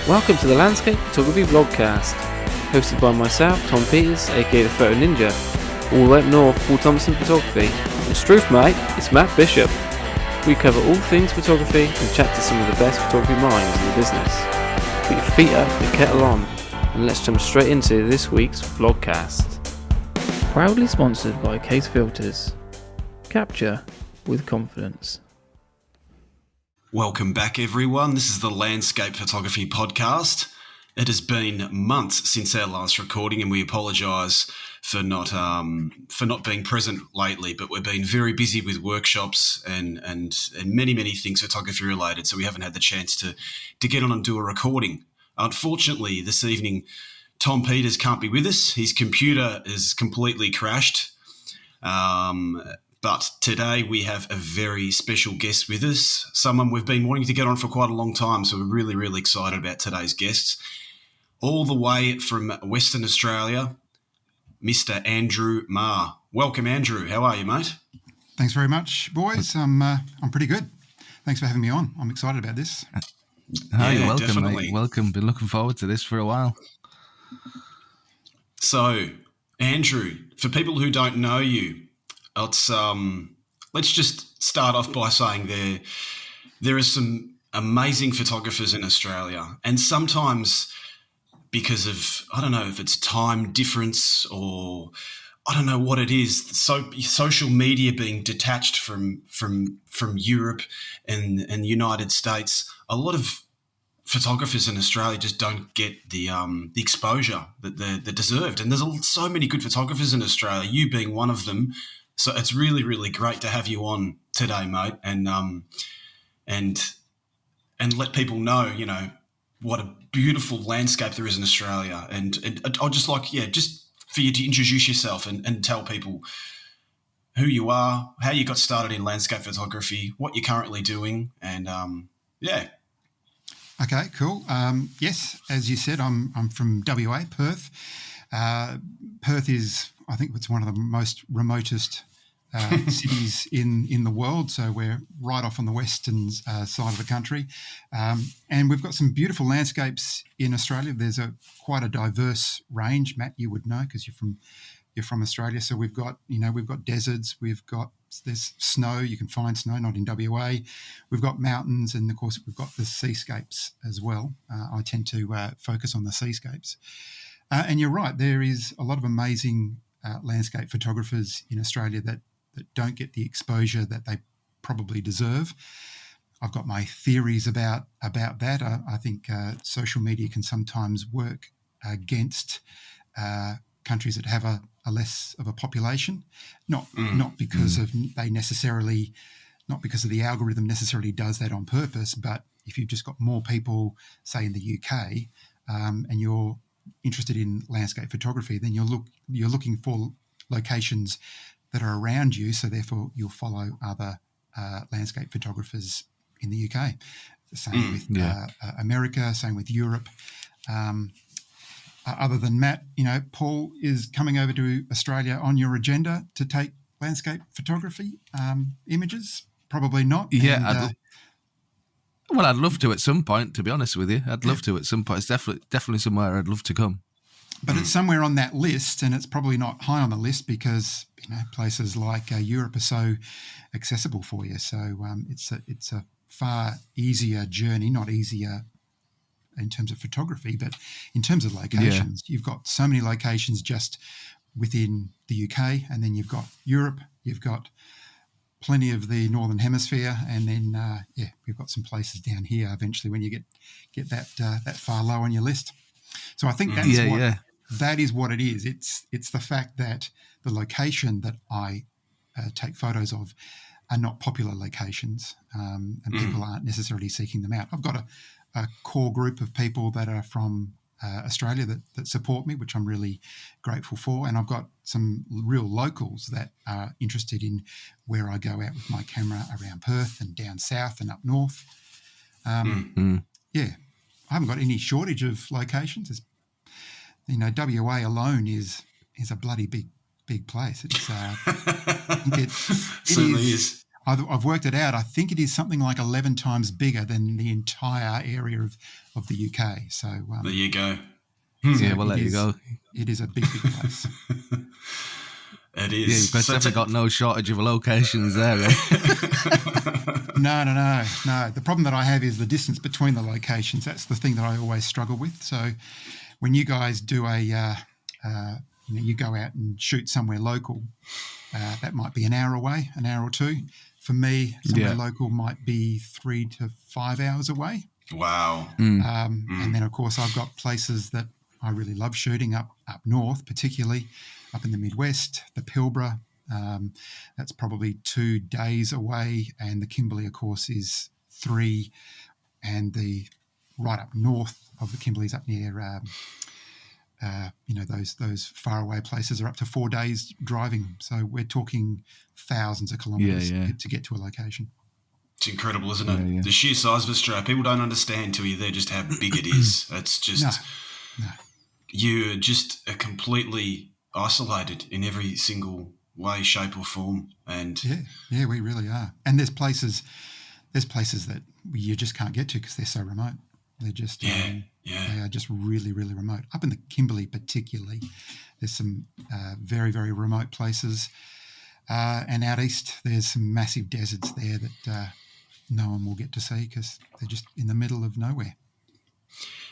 Welcome to the Landscape Photography Vlogcast, hosted by myself, Tom Peters, aka the Photo Ninja, all the way up north, Paul Thompson Photography, and Struth mate, it's Matt Bishop. We cover all things photography and chat to some of the best photography minds in the business. Put your feet up, your kettle on, and let's jump straight into this week's Vlogcast. Proudly sponsored by Case Filters. Capture with confidence. Welcome back, everyone. This is the Landscape Photography Podcast. It has been months since our last recording, and we apologise for not being present lately. But we've been very busy with workshops and many things photography related, so we haven't had the chance to get on and do a recording. Unfortunately, this evening, Tom Peters can't be with us. His computer is completely crashed. But today we have a very special guest with us, someone we've been wanting to get on for quite a long time, so we're really excited about today's guests. All the way from Western Australia, Mr. Andrew Marr. Welcome, Andrew. How are you, mate? Thanks very much, boys. I'm pretty good. Thanks for having me on. I'm excited about this. Hi, yeah, welcome, definitely. mate. Welcome. Been looking forward to this for a while. So, Andrew, for people who don't know you, let's just start off by saying there are some amazing photographers in Australia, and sometimes because of, I don't know if it's time difference or I don't know what it is, so social media being detached from Europe and the United States, a lot of photographers in Australia just don't get the exposure that they're deserved. And there's so many good photographers in Australia, you being one of them. So it's really great to have you on today, mate, and let people know, what a beautiful landscape there is in Australia. And I'd just like, just for you to introduce yourself and tell people who you are, how you got started in landscape photography, what you're currently doing, and Okay, cool. Yes, as you said, I'm from WA, Perth. Perth is, I think, it's one of the most remotest cities in the world. So we're right off on the western side of the country, and we've got some beautiful landscapes in Australia. There's quite a diverse range. Matt, you would know because you're from Australia. So we've got deserts, there's snow. You can find snow, not in WA. We've got mountains, and of course we've got the seascapes as well. I tend to focus on the seascapes. And you're right, there is a lot of amazing landscape photographers in Australia that don't get the exposure that they probably deserve. I've got my theories about that. I think social media can sometimes work against countries that have a less of a population, not because of not because of the algorithm necessarily does that on purpose, but if you've just got more people, say in the UK, and you're interested in landscape photography, then you're looking for locations that are around you, so therefore you'll follow other landscape photographers in the UK. The same with America, same with Europe. Other than Matt, Paul is coming over to Australia on your agenda to take landscape photography images. Probably not. Yeah, I'd love to at some point, to be honest with you. I'd love to at some point. It's definitely somewhere I'd love to come. But it's somewhere on that list, and it's probably not high on the list because places like Europe are so accessible for you. So it's a far easier journey, not easier in terms of photography, but in terms of locations. You've got so many locations just within the UK, and then you've got Europe, you've got plenty of the Northern Hemisphere, and then we've got some places down here eventually when you get that far low on your list. So I think that is what it is. It's the fact that the location that I take photos of are not popular locations, and people aren't necessarily seeking them out. I've got a core group of people that are from Australia that support me, which I'm really grateful for. And I've got some real locals that are interested in where I go out with my camera around Perth and down south and up north. Yeah, I haven't got any shortage of locations. WA alone is a bloody big place. It's certainly is. I've worked it out. I think it is something like 11 times bigger than the entire area of the UK. So there you go. Yeah, well, there you go. It is a big place. It is. Yeah, you've definitely got no shortage of locations there. Eh? No. The problem that I have is the distance between the locations. That's the thing that I always struggle with. So when you guys do you go out and shoot somewhere local, that might be an hour away, an hour or two. For me, somewhere local might be 3 to 5 hours away. Wow. And then, of course, I've got places that I really love shooting up north, particularly up in the Midwest, the Pilbara. That's probably 2 days away, and the Kimberley, of course, is 3, and the right up north of the Kimberley's up near, those faraway places are up to 4 days driving. So we're talking thousands of kilometres to get to a location. It's incredible, isn't it? Yeah. The sheer size of Australia. People don't understand till you're there just how big it is. It's just you're just completely isolated in every single way, shape, or form. And yeah, we really are. And there's places that you just can't get to because they're so remote. They're just they are just really, really remote. Up in the Kimberley, particularly, there's some very, very remote places. And out east, there's some massive deserts there that no one will get to see because they're just in the middle of nowhere.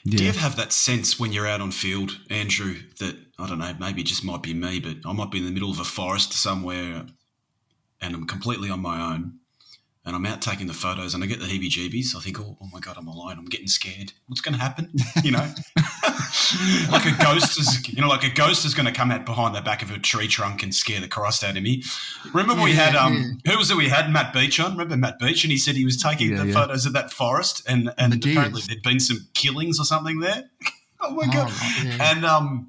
Yeah. Do you ever have that sense when you're out on field, Andrew, that, I don't know, maybe it just might be me, but I might be in the middle of a forest somewhere and I'm completely on my own and I'm out taking the photos and I get the heebie-jeebies. I think, oh my God, I'm alone. I'm getting scared. What's going to happen? Like a ghost is going to come out behind the back of a tree trunk and scare the Christ out of me. Remember we had who was it? We had Matt Beach on. Remember Matt Beach, and he said he was taking the photos of that forest, and apparently there'd been some killings or something there. Oh my God! And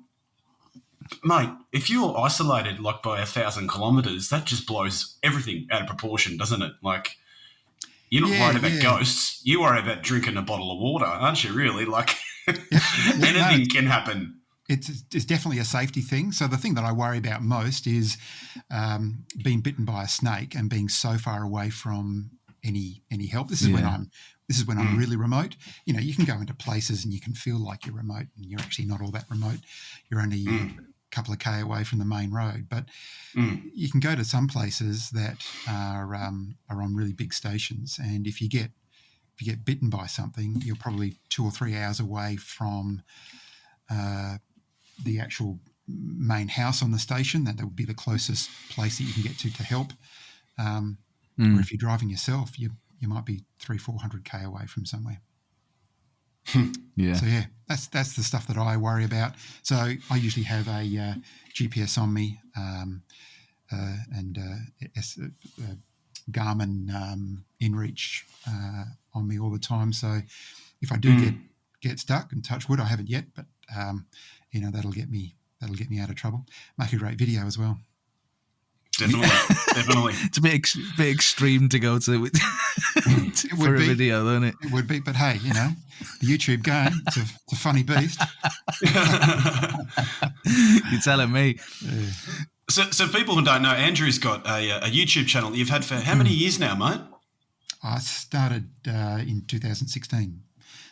mate, if you're isolated like by 1,000 kilometres, that just blows everything out of proportion, doesn't it? Like. You're not worried about ghosts. You worry about drinking a bottle of water, aren't you, really? Like anything can happen. It's definitely a safety thing. So the thing that I worry about most is being bitten by a snake and being so far away from any help. This is when I'm really remote. You can go into places and you can feel like you're remote and you're actually not all that remote. You're only a couple of K away from the main road. But you can go to some places that are on really big stations, and if you get bitten by something, you're probably 2 or 3 hours away from the actual main house on the station. That would be the closest place that you can get to help. Or if you're driving yourself, you might be 300-400 K away from somewhere. So that's the stuff that I worry about. So I usually have a GPS on me and Garmin InReach on me all the time. So if I do get stuck, and touch wood, I haven't yet, but that'll get me out of trouble. Make a great video as well. Definitely. It's a bit extreme to go to for a video, though, isn't it? It would be, but hey, the YouTube game, it's a funny beast. You're telling me. Yeah. So people who don't know, Andrew's got a YouTube channel that you've had for how many years now, mate? I started in 2016,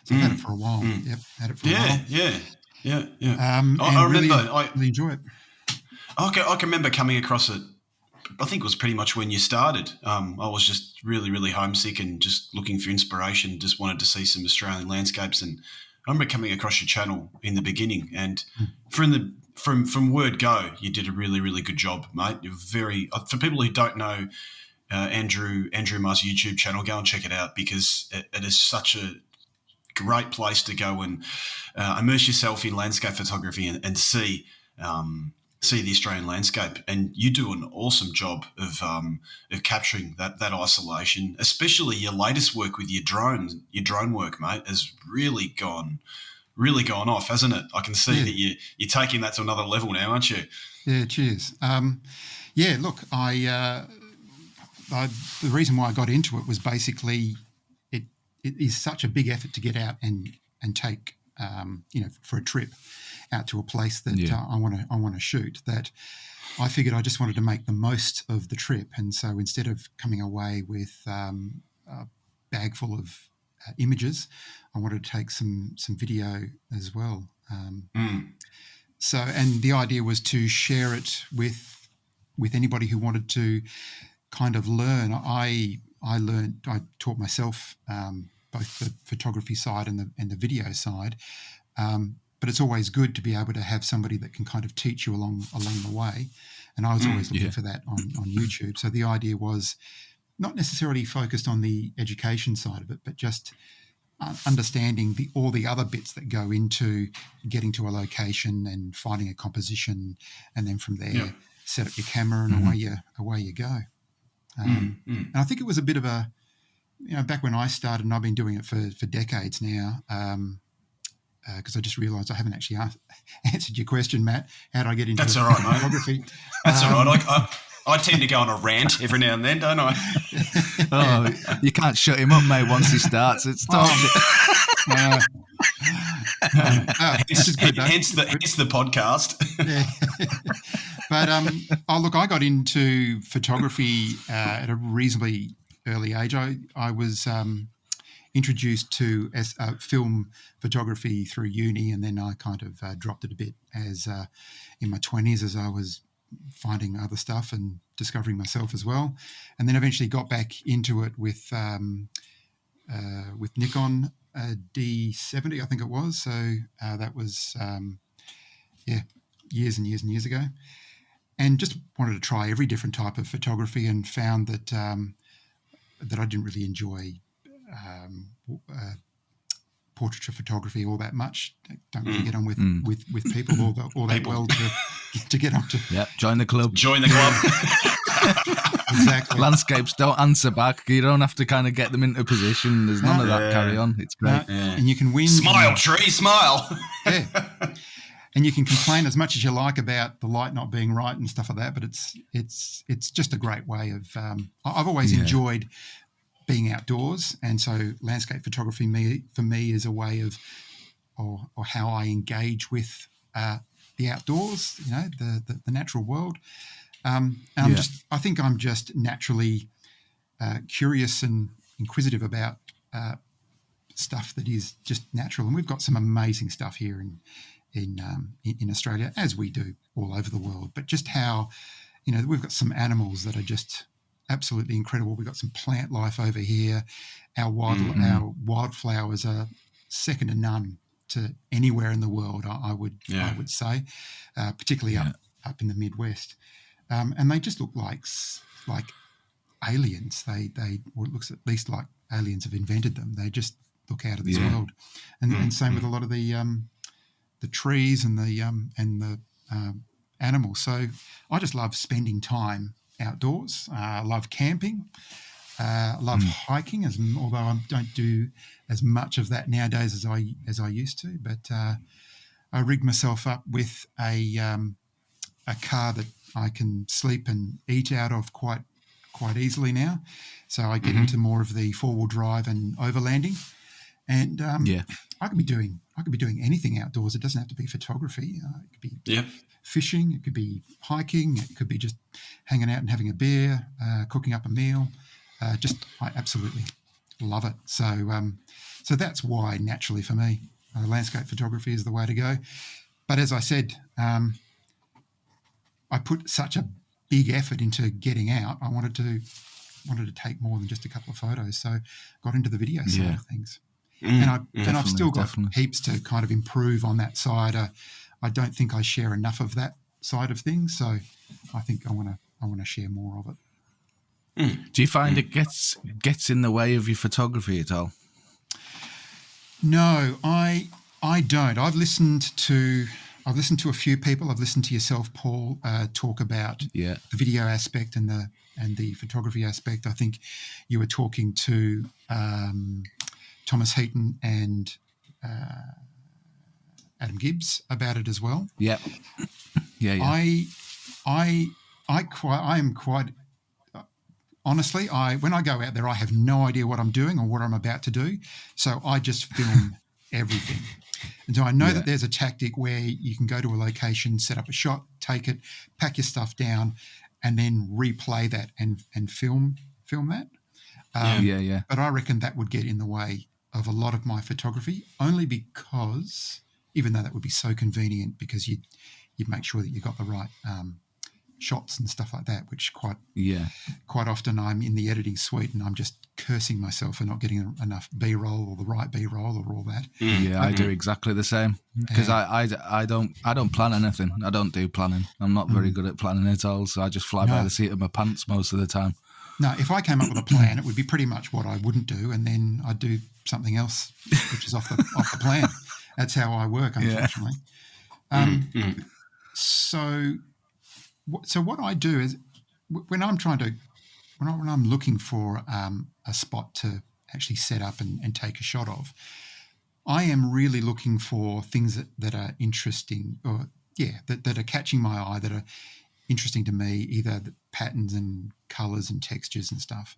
so I've had it for a while. Yep, had it for a while. Yeah. I really enjoy it. I can remember coming across it. I think it was pretty much when you started. I was just really, really homesick and just looking for inspiration, just wanted to see some Australian landscapes. And I remember coming across your channel in the beginning, and from word go, you did a really, really good job, mate. You're very, for people who don't know Andrew Marr's YouTube channel, go and check it out, because it is such a great place to go and immerse yourself in landscape photography and see the Australian landscape. And you do an awesome job of capturing that isolation, especially your latest work with your drone work, mate, has really gone off, hasn't it? I can see that you're taking that to another level now, aren't you? Yeah, cheers. Look, I the reason why I got into it was basically it is such a big effort to get out and take for a trip out to a place that I want to shoot, that I figured I just wanted to make the most of the trip. And so instead of coming away with a bag full of images, I wanted to take some video as well. So, and the idea was to share it with anybody who wanted to kind of learn. I taught myself both the photography side and the video side. But it's always good to be able to have somebody that can kind of teach you along the way. And I was always looking for that on YouTube. So the idea was not necessarily focused on the education side of it, but just understanding all the other bits that go into getting to a location and finding a composition, and then from there set up your camera and away you go. And I think it was a bit of a, back when I started, and I've been doing it for decades now. Because I just realised I haven't actually answered your question, Matt. How did I get into photography? Mate. That's all right. I tend to go on a rant every now and then, don't I? You can't shut him up, mate, once he starts. It's time. Hence the podcast. But I got into photography at a reasonably early age. I was introduced to film photography through uni, and then I kind of dropped it a bit as in my 20s as I was finding other stuff and discovering myself as well, and then eventually got back into it with Nikon D70, I think it was. So that was years and years and years ago, and just wanted to try every different type of photography, and found that that I didn't really enjoy portraiture photography all that much. Don't really get on with people all that well to get on to. Yeah, join the club. Exactly. Landscapes don't answer back. You don't have to kind of get them into position. There's none of that carry on. It's great. And you can win. Smile, tree, smile. Yeah. And you can complain as much as you like about the light not being right and stuff like that, but it's just a great way of. I've always enjoyed being outdoors, and so landscape photography for me is a way of, or how I engage with the outdoors, the natural world. And I think I'm just naturally curious and inquisitive about stuff that is just natural, and we've got some amazing stuff here in Australia, as we do all over the world. But just how, we've got some animals that are just absolutely incredible. We've got some plant life over here. Our wildflowers are second to none to anywhere in the world, I would say, particularly up in the Midwest. And they just look like aliens. It looks at least like aliens have invented them. They just look out of this world. And same with a lot of the trees and the animals. So I just love spending time outdoors. I love camping. Love hiking, although I don't do as much of that nowadays as I used to. But I rigged myself up with a car that I can sleep and eat out of quite easily now. So I get into more of the 4-wheel drive and overlanding, and I could be doing anything outdoors. It doesn't have to be photography. It could be fishing. It could be hiking. It could be just hanging out and having a beer, cooking up a meal. I absolutely love it. So that's why naturally for me, landscape photography is the way to go. But as I said, I put such a big effort into getting out. I wanted to take more than just a couple of photos. So got into the video side of things. And I've still got heaps to kind of improve on that side. I don't think I share enough of that side of things. So I think I want to share more of it. Do you find it gets in the way of your photography at all? No, I don't. I've listened to a few people. I've listened to yourself, Paul, talk about the video aspect and the photography aspect. I think you were talking to Thomas Heaton and Adam Gibbs about it as well. Yeah. I am quite. Honestly, when I go out there, I have no idea what I'm doing or what I'm about to do. So I just film everything. And so I know that there's a tactic where you can go to a location, set up a shot, take it, pack your stuff down, and then replay that and film that. But I reckon that would get in the way of a lot of my photography, only because, even though that would be so convenient, because you'd make sure that you got the right shots and stuff like that, which quite often I'm in the editing suite and I'm just cursing myself for not getting enough B-roll or the right B-roll or all that. I do exactly the same, because I don't plan anything. I don't do planning. I'm not very good at planning at all, so I just fly by the seat of my pants most of the time. No, if I came up with a plan, it would be pretty much what I wouldn't do, and then I'd do something else which is off the plan. That's how I work, unfortunately. So what I do is when I'm looking for a spot to actually set up and take a shot of, I am really looking for things that are interesting, or that are catching my eye, that are interesting to me, either the patterns and colours and textures and stuff.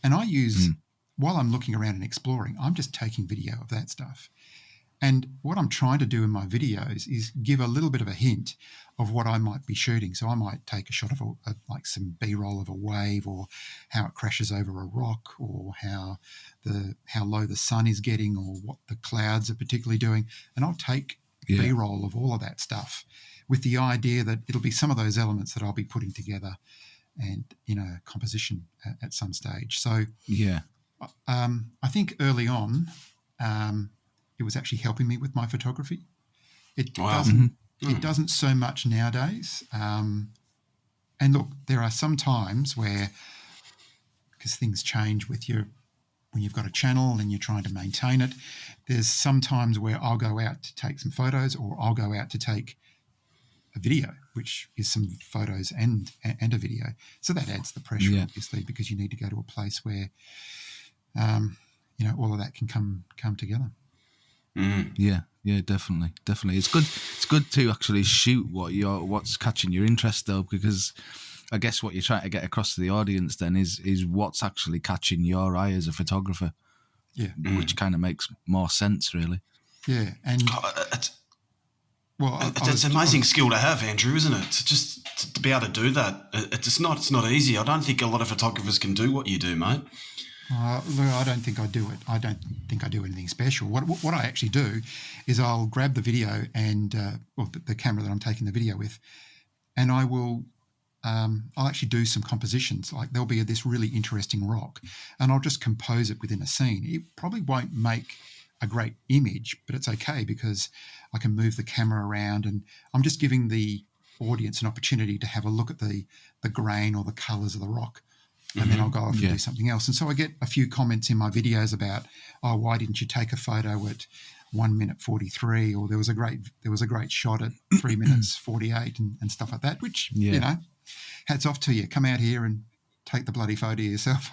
And I use, while I'm looking around and exploring, I'm just taking video of that stuff. And what I'm trying to do in my videos is give a little bit of a hint of what I might be shooting. So I might take a shot of like some B-roll of a wave, or how it crashes over a rock, or how low the sun is getting, or what the clouds are particularly doing. And I'll take B-roll of all of that stuff, with the idea that it'll be some of those elements that I'll be putting together and in a composition at some stage. So I think early on it was actually helping me with my photography. It doesn't so much nowadays. And look, there are some times where, because things change when you've got a channel and you're trying to maintain it, there's some times where I'll go out to take some photos, or I'll go out to take a video, which is some photos and a video. So that adds the pressure, obviously, because you need to go to a place where, all of that can come together. Yeah, definitely. It's good to actually shoot what's catching your interest, though, because I guess what you're trying to get across to the audience then is what's actually catching your eye as a photographer. Yeah, which kind of makes more sense, really. Yeah, and it's an amazing skill to have, Andrew, isn't it? To be able to do that. It's not easy. I don't think a lot of photographers can do what you do, mate. Look, I don't think I do it. I don't think I do anything special. What I actually do is I'll grab the video and the camera that I'm taking the video with, and I'll actually do some compositions. Like there'll be this really interesting rock, and I'll just compose it within a scene. It probably won't make a great image, but it's okay because I can move the camera around, and I'm just giving the audience an opportunity to have a look at the grain or the colours of the rock. And then I'll go off and do something else. And so I get a few comments in my videos about, why didn't you take a photo at 1 minute 43, or there was a great shot at 3 minutes 48 and stuff like that, which, hats off to you. Come out here and take the bloody photo yourself.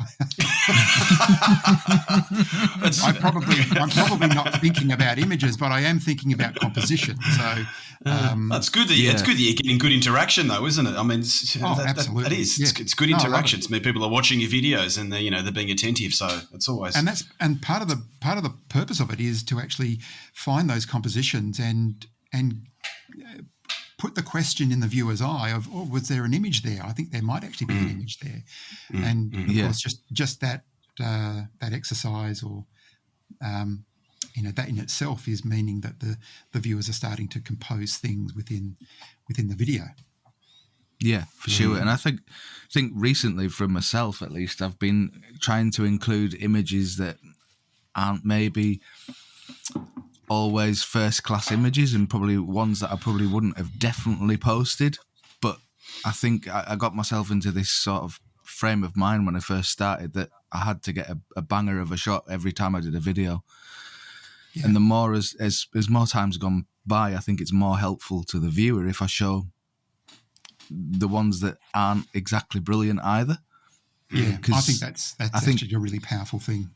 I'm probably not thinking about images, but I am thinking about composition. So that's good. It's good that you're getting good interaction, though, isn't it? I mean, absolutely, that is. Yeah. It's good interaction. I mean, people are watching your videos and they're being attentive. So it's always and part of the purpose of it is to actually find those compositions and put the question in the viewer's eye of, was there an image there? I think there might actually be an image there. And of course, just that exercise, or that in itself is meaning that the viewers are starting to compose things within the video. Yeah, for sure. And I think recently, from myself at least, I've been trying to include images that aren't maybe always first class images, and probably ones that I probably wouldn't have definitely posted. But I think I got myself into this sort of frame of mind when I first started, that I had to get a banger of a shot every time I did a video. Yeah. And the more as more time's gone by, I think it's more helpful to the viewer if I show the ones that aren't exactly brilliant either. Yeah, I think that's actually a really powerful thing.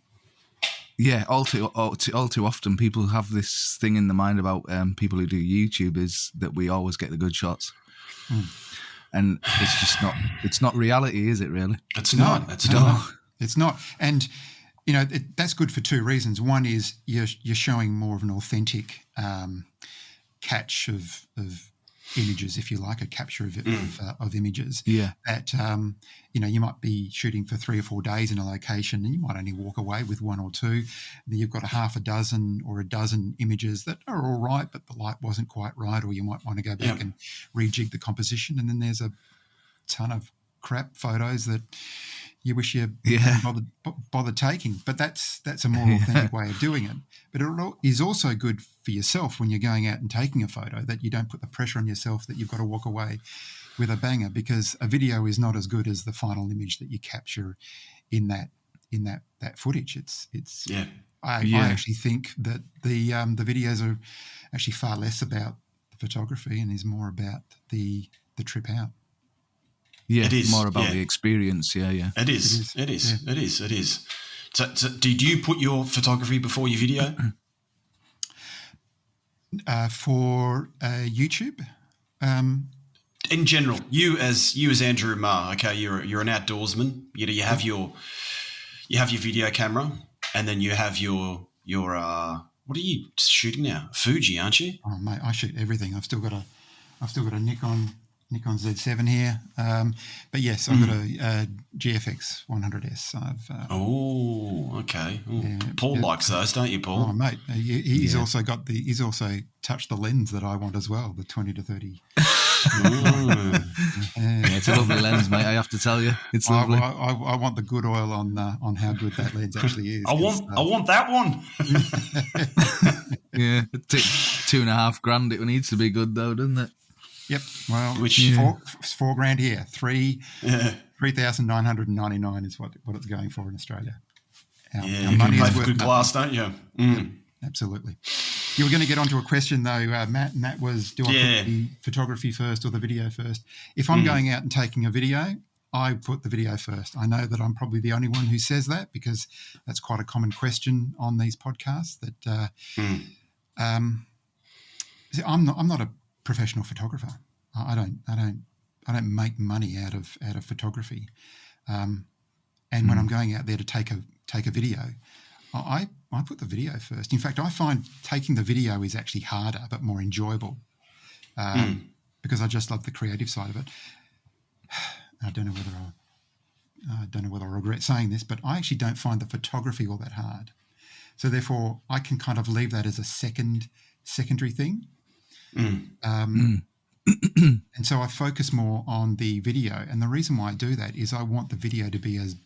Yeah, all too often people have this thing in the mind about people who do YouTube, is that we always get the good shots. And it's just not. It's not reality, is it? Really? It's not. It's not. And that's good for two reasons. One is you're showing more of an authentic catch of images, if you like, a capture of images. Yeah. That you might be shooting for 3 or 4 days in a location, and you might only walk away with 1 or 2. Then you've got a half a dozen or a dozen images that are all right, but the light wasn't quite right, or you might want to go back and rejig the composition. And then there's a ton of crap photos that you wish you hadn't bothered taking. But that's a more authentic way of doing it. But it is also good for yourself when you're going out and taking a photo, that you don't put the pressure on yourself that you've got to walk away with a banger, because a video is not as good as the final image that you capture in that footage. I actually think that the videos are actually far less about the photography and is more about the trip out. Yeah, it is more about the experience. Yeah. It is. So, did you put your photography before your video? For YouTube, in general, you as Andrew Marr, okay, you're an outdoorsman. You have your video camera, and then you have your what are you shooting now? Fuji, aren't you? Oh mate, I shoot everything. I've still got a Nikon Z7 here, but yes, I've got a GFX 100S. Okay. Paul likes those, don't you, Paul? Oh mate, he's also got he's also touched the lens that I want as well, the 20 to 30. It's a lovely lens, mate. I have to tell you, it's lovely. I want the good oil on how good that lens actually is. I want that one. Yeah, $2,500. It needs to be good though, doesn't it? Yep. Well, $4,000 here. $3,999 is what it's going for in Australia. Our you money can pay for good glass, don't you? Yep, absolutely. You were going to get onto a question though, Matt, and that was, do I put the photography first or the video first? If I'm going out and taking a video, I put the video first. I know that I'm probably the only one who says that, because that's quite a common question on these podcasts. That I'm not a professional photographer. I don't make money out of photography. And when I'm going out there to take a video, I put the video first. In fact, I find taking the video is actually harder but more enjoyable, because I just love the creative side of it. I don't know whether I regret saying this, but I actually don't find the photography all that hard. So therefore, I can kind of leave that as a secondary thing. And so I focus more on the video. And the reason why I do that is I want the video to be as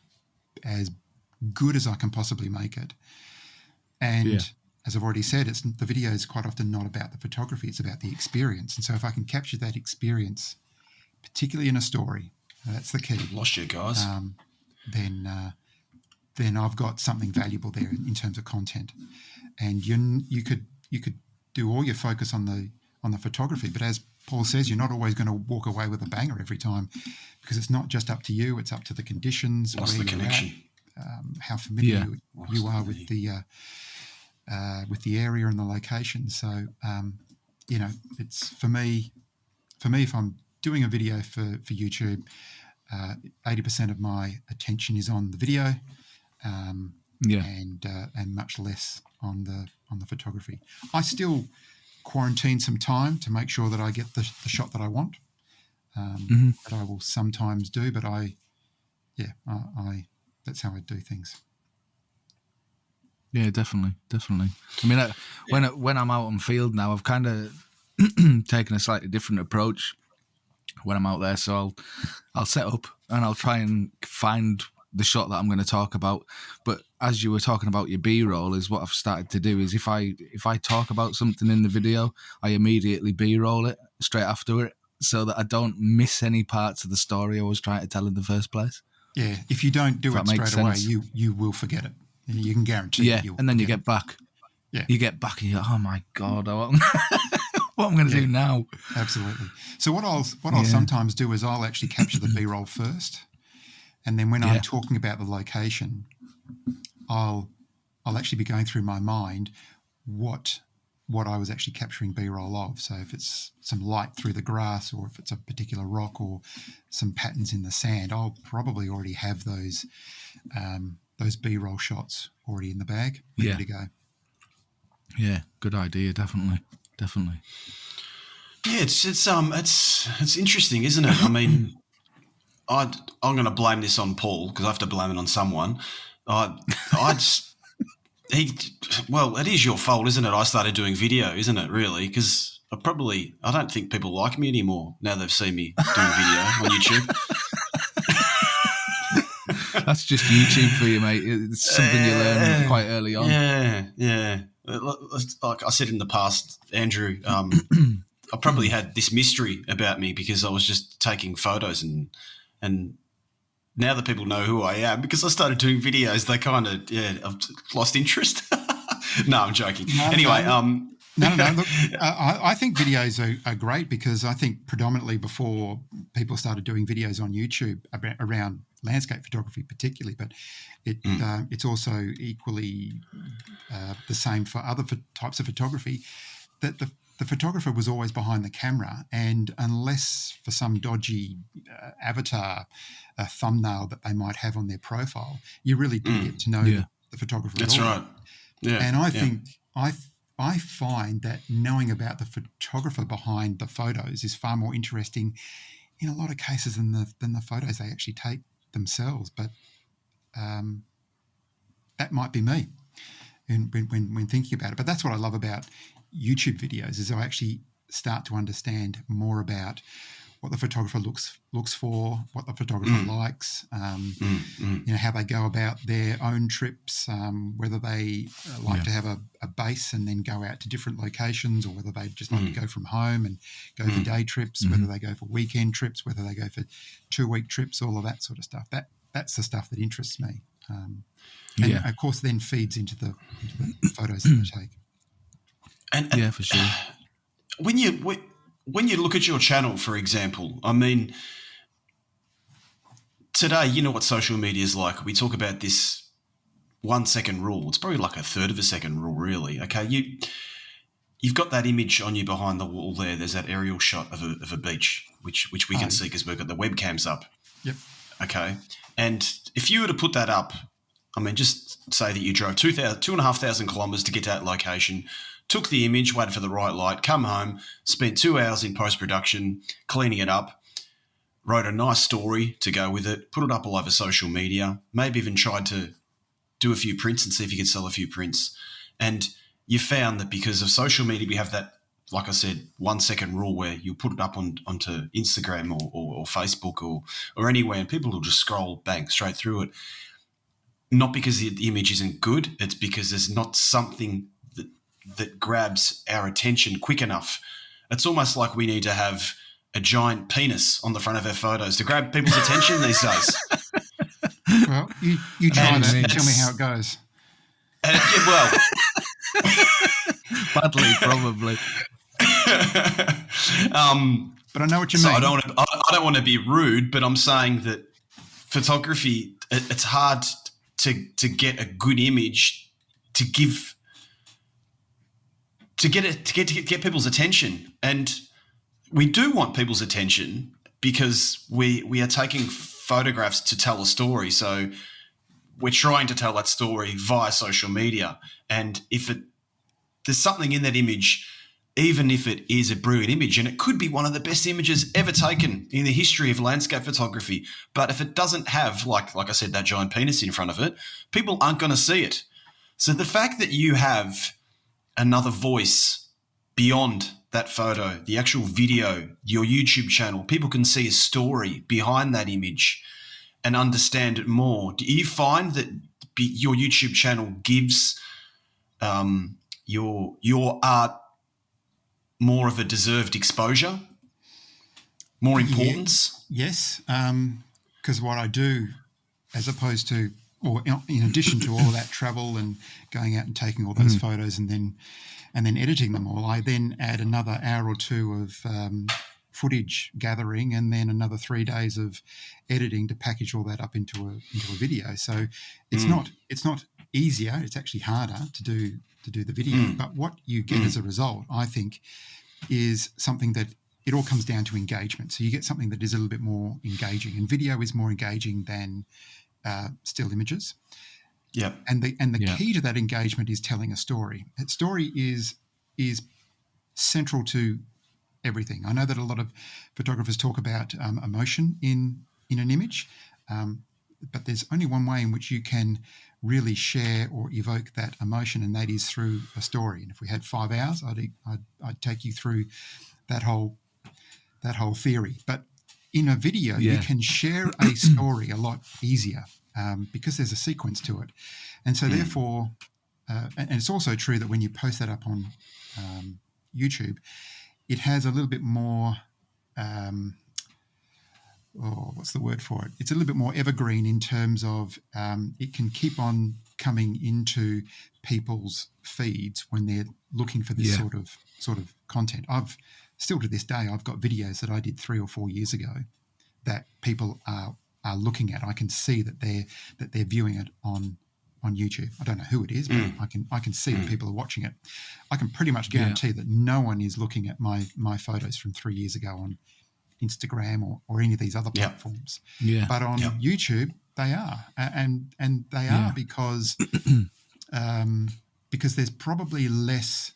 good as I can possibly make it. And as I've already said, the video is quite often not about the photography, it's about the experience. And so if I can capture that experience, particularly in a story, that's the key. Lost you guys. Then I've got something valuable there in terms of content. And you could do all your focus on the photography, but as Paul says, you're not always going to walk away with a banger every time, because it's not just up to you; it's up to the conditions, what's the connection, how familiar you are with the area and the location. So it's for me. If I'm doing a video for YouTube, 80% of my attention is on the video, and much less on the photography. I still quarantine some time to make sure that I get the shot that I want. That I will sometimes do, but I that's how I do things. Yeah, definitely. I mean, when I'm out on field now, I've kind of taken a slightly different approach when I'm out there. So I'll set up and I'll try and find the shot that I'm going to talk about. But as you were talking about your B-roll, is what I've started to do is if I talk about something in the video, I immediately B-roll it straight after it, so that I don't miss any parts of the story I was trying to tell in the first place. Yeah, if you don't do it straight away, you will forget it. You can guarantee. Yeah, and then you get back. Yeah, you get back and you're like, oh my God, what I'm going to do now? Absolutely. So what I'll sometimes do is I'll actually capture the B-roll first. And then when I'm talking about the location, I'll actually be going through my mind what I was actually capturing B-roll of. So if it's some light through the grass, or if it's a particular rock, or some patterns in the sand, I'll probably already have those those B-roll shots already in the bag, ready to go. Yeah, good idea, definitely. Yeah, it's interesting, isn't it? I mean, I'm going to blame this on Paul because I have to blame it on someone. Well, it is your fault, isn't it? I started doing video, isn't it? Really, because I don't think people like me anymore now they've seen me doing video on YouTube. That's just YouTube for you, mate. It's something you learn quite early on. Yeah. Like I said in the past, Andrew, I probably had this mystery about me because I was just taking photos and now that people know who I am, because I started doing videos, they kind of, I've lost interest. No, I'm joking. Anyway. No. Look, I think videos are great because I think predominantly before people started doing videos on YouTube around landscape photography particularly, but it's also equally the same for other types of photography, that the photographer was always behind the camera, and unless for some dodgy avatar thumbnail that they might have on their profile, you really didn't get to know the photographer That's at all. Right. Yeah. And I think I find that knowing about the photographer behind the photos is far more interesting in a lot of cases than the photos they actually take themselves. But that might be me when thinking about it. But that's what I love about YouTube videos, is I actually start to understand more about what the photographer looks for, what the photographer likes, how they go about their own trips, whether they like to have a base and then go out to different locations, or whether they just like to go from home and go for day trips, whether they go for weekend trips, whether they go for 2-week trips, all of that sort of stuff. That's the stuff that interests me. And of course then feeds into the photos that I take. And for sure. When you look at your channel, for example, I mean, today, you know what social media is like. We talk about this 1 second rule. It's probably like a third of a second rule, really. Okay, you've got that image on you behind the wall there. There's that aerial shot of a beach, which we can see because we've got the webcams up. Yep. Okay, and if you were to put that up, I mean, just say that you drove 2,500 kilometres to get to that location, took the image, waited for the right light, come home, spent 2 hours in post-production cleaning it up, wrote a nice story to go with it, put it up all over social media, maybe even tried to do a few prints and see if you could sell a few prints. And you found that because of social media, we have that, like I said, 1 second rule where you put it up onto Instagram or Facebook or anywhere, and people will just scroll bang straight through it. Not because the image isn't good, it's because there's not something that grabs our attention quick enough. It's almost like we need to have a giant penis on the front of our photos to grab people's attention these days. Well, you try that and tell me how it goes. Badly, probably. But I know what you mean. I don't want to be rude, but I'm saying that photography, it's hard to get a good image to get people's attention. And we do want people's attention because we are taking photographs to tell a story. So we're trying to tell that story via social media. And if there's something in that image, even if it is a brilliant image, and it could be one of the best images ever taken in the history of landscape photography, but if it doesn't have, like I said, that giant penis in front of it, people aren't going to see it. So the fact that you have another voice beyond that photo, the actual video, your YouTube channel, people can see a story behind that image and understand it more. Do you find that your YouTube channel gives your art more of a deserved exposure, more importance? Yes, because what I do, as opposed to, or in addition to all of that travel and going out and taking all those photos and then editing them all, I then add another hour or two of footage gathering and then another 3 days of editing to package all that up into a video. So it's not easier; it's actually harder to do the video. But what you get as a result, I think, is something that it all comes down to engagement. So you get something that is a little bit more engaging, and video is more engaging than still images. Yeah. And the key to that engagement is telling a story. That story is central to everything. I know that a lot of photographers talk about emotion in an image, but there's only one way in which you can really share or evoke that emotion, and that is through a story. And if we had 5 hours, I'd take you through that whole theory. But in a video, you can share a story a lot easier because there's a sequence to it, and so therefore, and it's also true that when you post that up on YouTube, it has a little bit more. What's the word for it? It's a little bit more evergreen in terms of it can keep on coming into people's feeds when they're looking for this sort of content. I've still to this day, I've got videos that I did 3 or 4 years ago that people are looking at. I can see that they're viewing it on YouTube. I don't know who it is, but I can see that people are watching it. I can pretty much guarantee that no one is looking at my photos from 3 years ago on Instagram or any of these other platforms. Yeah. But on YouTube, they are, and they are because there's probably less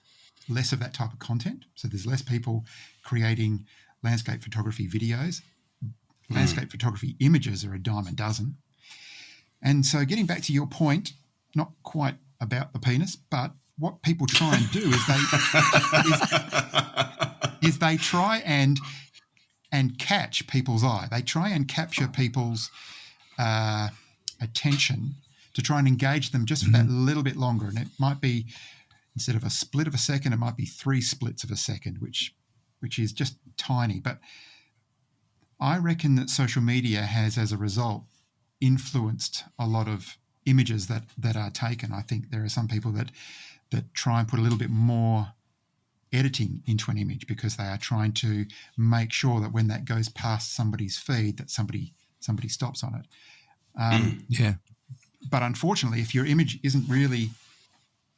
of that type of content. So there's less people creating landscape photography videos. Landscape photography images are a dime a dozen. And so getting back to your point, not quite about the penis, but what people try and do is they try and catch people's eye. They try and capture people's attention to try and engage them just for that little bit longer. And it might be, instead of a split of a second, it might be 3 splits of a second, which is just tiny. But I reckon that social media has, as a result, influenced a lot of images that are taken. I think there are some people that try and put a little bit more editing into an image because they are trying to make sure that when that goes past somebody's feed, that somebody stops on it. But unfortunately, if your image isn't really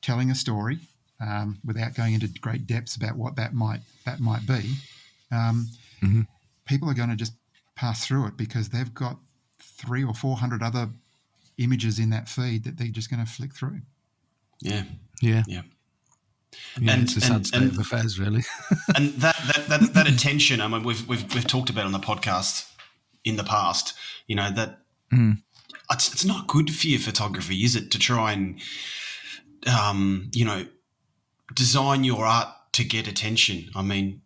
telling a story, without going into great depths about what that might be, people are going to just pass through it because they've got 300 or 400 other images in that feed that they're just going to flick through. Yeah. And it's a sad state of affairs, really. And that attention, I mean, we've talked about on the podcast in the past, you know, that it's not good for your photography, is it, to try and, you know, design your art to get attention? I mean...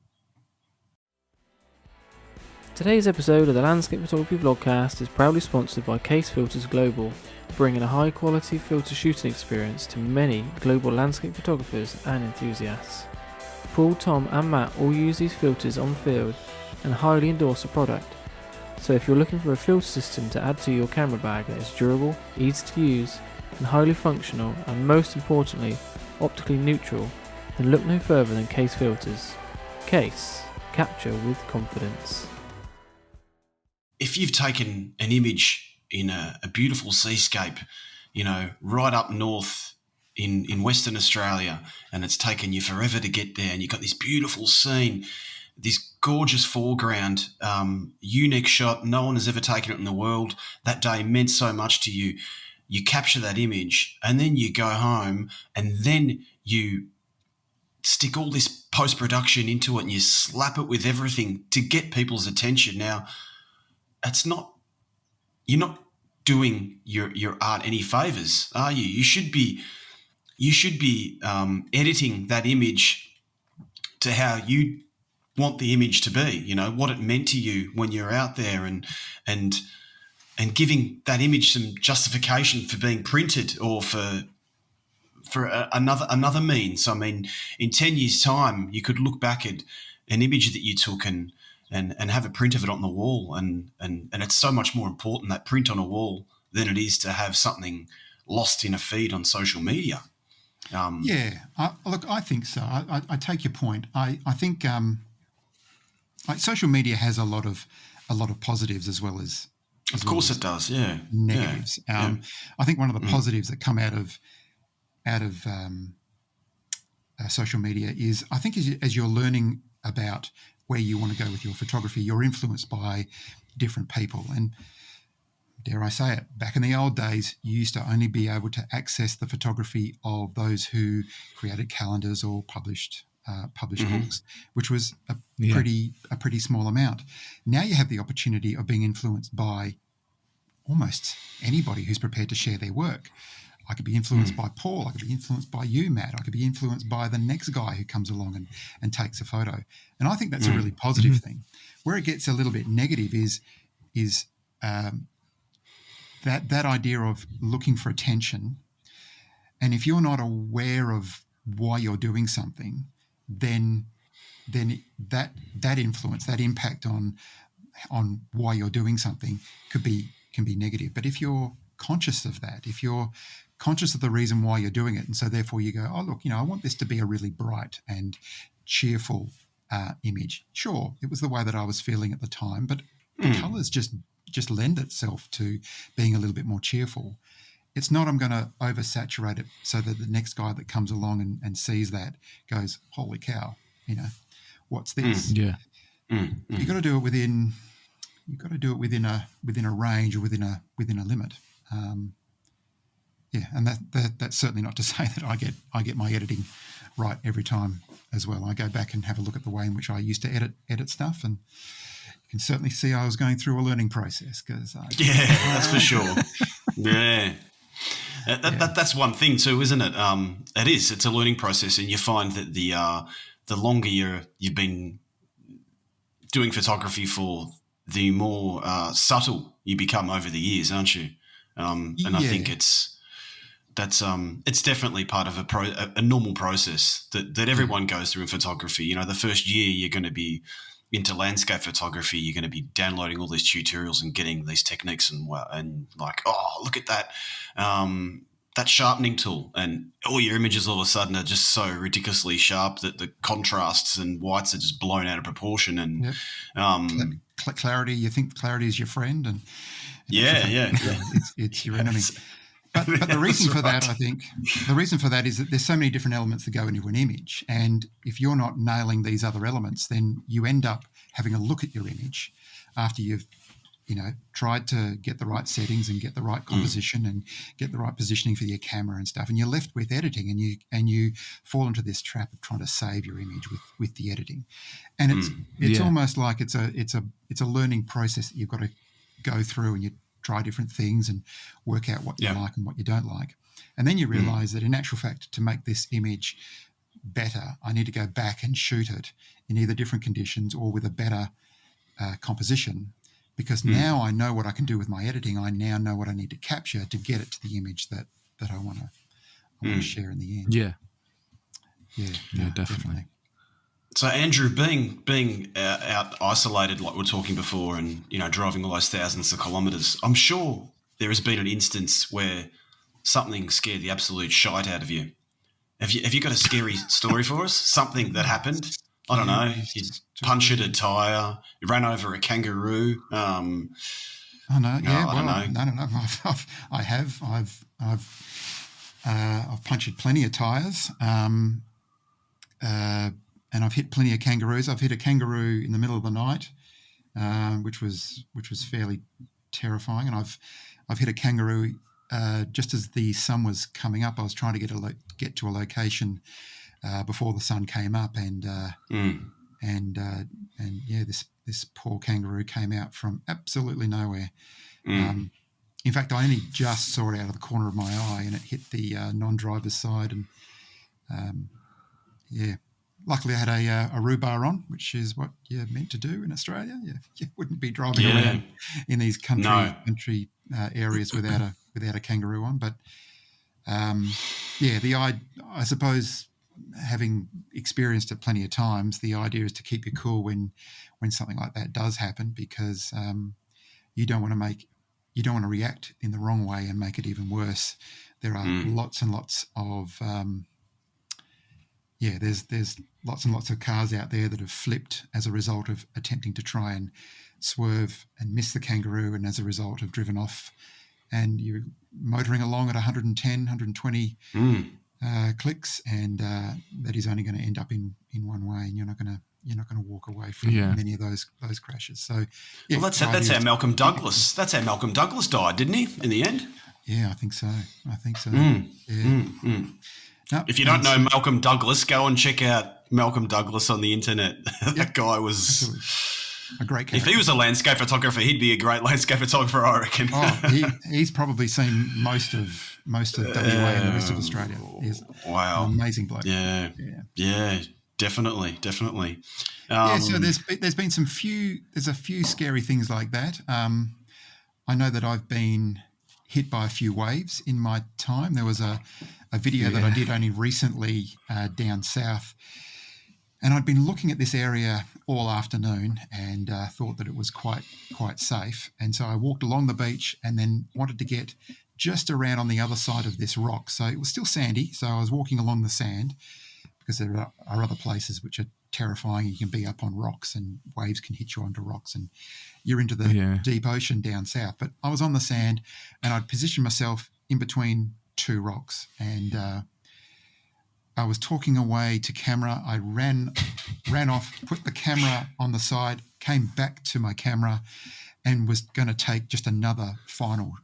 Today's episode of the Landscape Photography Vlogcast is proudly sponsored by Case Filters Global, bringing a high-quality filter shooting experience to many global landscape photographers and enthusiasts. Paul, Tom and Matt all use these filters on the field and highly endorse the product. So if you're looking for a filter system to add to your camera bag that is durable, easy to use and highly functional, and most importantly, optically neutral, then look no further than Case Filters. Case. Capture with confidence. If you've taken an image in a beautiful seascape, you know, right up north in Western Australia, and it's taken you forever to get there, and you've got this beautiful scene, this gorgeous foreground, unique shot, no one has ever taken it in the world, that day meant so much to you, you capture that image, and then you go home, and then you stick all this post-production into it, and you slap it with everything to get people's attention. Now, you're not doing your art any favors, are you? You should be editing that image to how you want the image to be, you know, what it meant to you when you're out there, and giving that image some justification for being printed or for another means. I mean, in 10 years' time, you could look back at an image that you took and have a print of it on the wall, and it's so much more important, that print on a wall, than it is to have something lost in a feed on social media. Look, I think so. I take your point. I think social media has a lot of positives as well as of course it does. Yeah, negatives. I think one of the positives that come out of social media is, I think, as you're learning about where you want to go with your photography, you're influenced by different people. And dare I say it, back in the old days, you used to only be able to access the photography of those who created calendars or published books, which was a pretty small amount. Now you have the opportunity of being influenced by almost anybody who's prepared to share their work. I could be influenced by Paul. I could be influenced by you, Matt. I could be influenced by the next guy who comes along and takes a photo. And I think that's a really positive thing. Where it gets a little bit negative is that idea of looking for attention. And if you're not aware of why you're doing something, then that influence, that impact on why you're doing something can be negative. But if you're conscious of that, if you're conscious of the reason why you're doing it, and so therefore you go, oh look, I want this to be a really bright and cheerful image. Sure, it was the way that I was feeling at the time, but the colours just lend itself to being a little bit more cheerful. It's not I'm going to oversaturate it so that the next guy that comes along and sees that goes, holy cow, what's this? You've got to do it within. You've got to do it within a range or within a limit. And that's certainly not to say that I get my editing right every time as well. I go back and have a look at the way in which I used to edit stuff, and you can certainly see I was going through a learning process because that's for sure. That's one thing too, isn't it? It's a learning process, and you find that the longer you've been doing photography for, the more subtle you become over the years, aren't you? And I think it's definitely part of a normal process that everyone goes through in photography. The first year you're going to be into landscape photography, you're going to be downloading all these tutorials and getting these techniques and like, oh, look at that sharpening tool, and all your images all of a sudden are just so ridiculously sharp that the contrasts and whites are just blown out of proportion. And clarity, you think clarity is your friend, and it's your enemy. But the reason for that, I think, is that there's so many different elements that go into an image, and if you're not nailing these other elements, then you end up having a look at your image after you've tried to get the right settings and get the right composition and get the right positioning for your camera and stuff, and you're left with editing, and you fall into this trap of trying to save your image with the editing, and it's almost like it's a learning process that you've got to go through, and you try different things and work out what you like and what you don't like, and then you realise that in actual fact, to make this image better, I need to go back and shoot it in either different conditions or with a better composition. Because now I know what I can do with my editing. I now know what I need to capture to get it to the image that I want to share in the end. Yeah, definitely. So Andrew, being out isolated like we were talking before, and driving all those thousands of kilometres, I'm sure there has been an instance where something scared the absolute shite out of you. Have you got a scary story for us? Something that happened? I don't know. You punctured a tyre. You ran over a kangaroo. Oh no! Yeah, well, I don't know. I have. I've punctured plenty of tyres, and I've hit plenty of kangaroos. I've hit a kangaroo in the middle of the night, which was fairly terrifying. And I've hit a kangaroo just as the sun was coming up. I was trying to get to a location before the sun came up, and this poor kangaroo came out from absolutely nowhere. In fact, I only just saw it out of the corner of my eye, and it hit the non-driver's side. And luckily I had a rhubarb on, which is what you're meant to do in Australia. You wouldn't be driving around in these country areas without a kangaroo on. But I suppose, having experienced it plenty of times, the idea is to keep you cool when something like that does happen, because you don't want to react in the wrong way and make it even worse. There are lots and lots of there's lots and lots of cars out there that have flipped as a result of attempting to try and swerve and miss the kangaroo, and as a result have driven off, and you're motoring along at 110, 120 clicks, and that is only going to end up in one way, and you're not going you're not going to walk away from many of those crashes. So, yeah, well, that's how Malcolm Douglas. That's how Malcolm Douglas died, didn't he? In the end. Yeah, I think so. No, if you don't know Malcolm Douglas, go and check out Malcolm Douglas on the internet. That guy was absolutely a great character. If he was a landscape photographer, he'd be a great landscape photographer, I reckon. He's probably seen most of WA and the rest of Australia. He's wow, an amazing bloke. Yeah, definitely. So there's been there's a few scary things like that. I know that I've been hit by a few waves in my time. There was a video that I did only recently down south, and I'd been looking at this area all afternoon and thought that it was quite safe. And so I walked along the beach and then wanted to get just around on the other side of this rock. So it was still sandy, so I was walking along the sand because there are other places which are terrifying. You can be up on rocks and waves can hit you onto rocks and you're into the deep ocean down south. But I was on the sand and I'd positioned myself in between two rocks and I was talking away to camera. I ran off, put the camera on the side, came back to my camera and was going to take just another final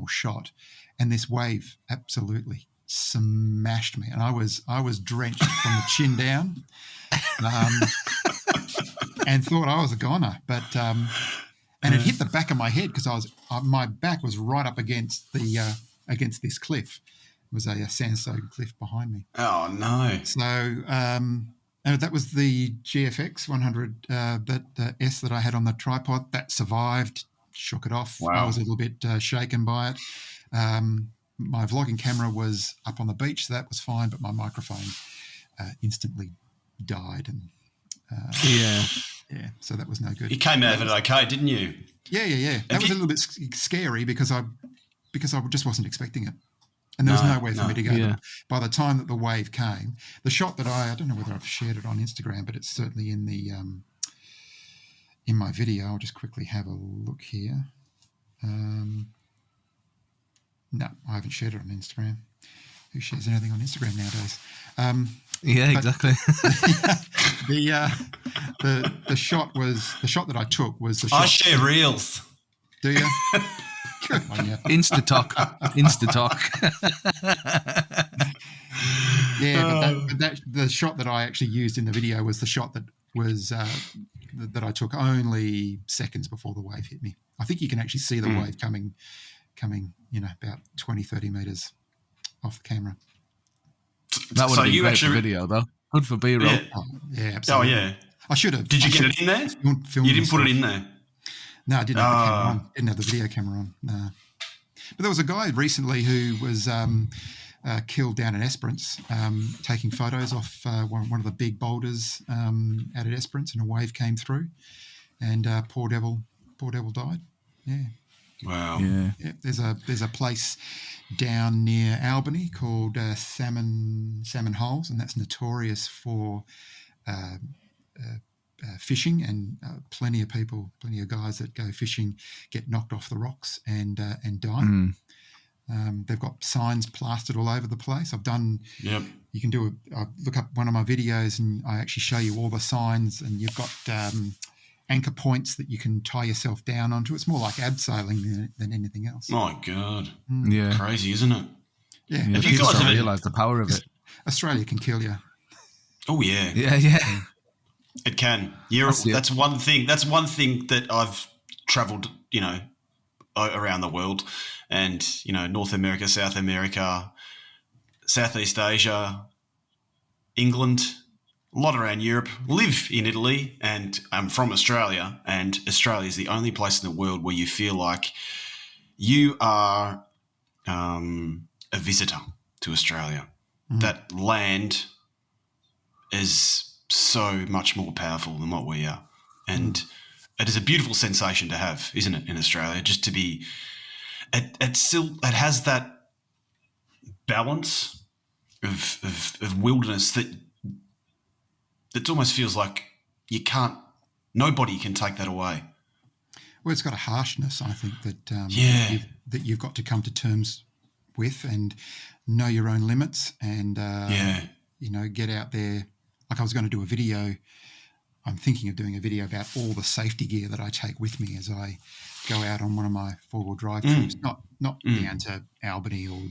shot. And this wave absolutely smashed me. And I was drenched from the chin down and thought I was a goner. But and it hit the back of my head because my back was right up against this cliff. It was a sandstone cliff behind me. Oh no! So that was the GFX 100 that S that I had on the tripod that survived. Shook it off. Wow. I was a little bit shaken by it. My vlogging camera was up on the beach, so that was fine. But my microphone instantly died, and so that was no good. You came out of it okay, didn't you? Yeah. That was a little bit scary because I just wasn't expecting it. And there was nowhere for me to go. Yeah. By the time that the wave came, the shot that I don't know whether I've shared it on Instagram, but it's certainly in the in my video. I'll just quickly have a look here. No, I haven't shared it on Instagram. Who shares anything on Instagram nowadays? Exactly. The shot that I took was the shot. I share reels. Do you? Good on you. Insta-talk. But the shot that I actually used in the video was the shot that was that I took only seconds before the wave hit me. I think you can actually see the wave coming, about 20, 30 metres off the camera. That would have been great for video, though. Good for B-roll. Yeah, absolutely. Oh, yeah. I should have. Did you get it in there? You didn't put it in there? No, I didn't have the camera on. Didn't have the video camera on. No. But there was a guy recently who was killed down in Esperance, taking photos off one of the big boulders out at Esperance, and a wave came through, and poor devil died. Yeah. Wow. Yeah. There's a place down near Albany called Salmon Holes, and that's notorious for fishing, and plenty of guys that go fishing get knocked off the rocks and die. They've got signs plastered all over the place. I've done. Yep. You can look up one of my videos, and I actually show you all the signs, and you've got anchor points that you can tie yourself down onto. It's more like abseiling than anything else. My God. Yeah. Crazy, isn't it? Yeah. Have you People guys don't ever realise the power of it. Australia can kill you. Oh yeah. Yeah. It can. That's one thing. That's one thing that I've travelled, around the world, and North America, South America, Southeast Asia, England, a lot around Europe. Live in Italy, and I'm from Australia. And Australia is the only place in the world where you feel like you are a visitor to Australia. That land is so much more powerful than what we are, and it is a beautiful sensation to have, isn't it, in Australia? Just to be, it has that balance of wilderness that almost feels like nobody can take that away. Well, it's got a harshness, I think, that you've got to come to terms with and know your own limits and get out there. Like I was going to do a video I'm thinking of doing a video about all the safety gear that I take with me as I go out on one of my 4-wheel drive trips. Not down to Albany or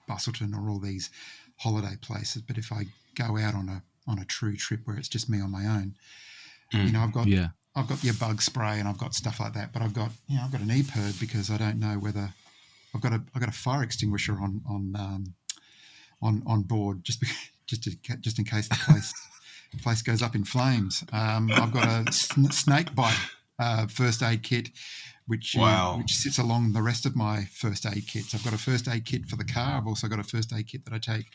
Bustleton or all these holiday places, but if I go out on a true trip where it's just me on my own, I've got your bug spray and I've got stuff like that, but I've got an EPIRB because I don't know whether I've got a fire extinguisher on board just in case the place goes up in flames. I've got a snake bite first aid kit, which sits along the rest of my first aid kits. I've got a first aid kit for the car. I've also got a first aid kit that I take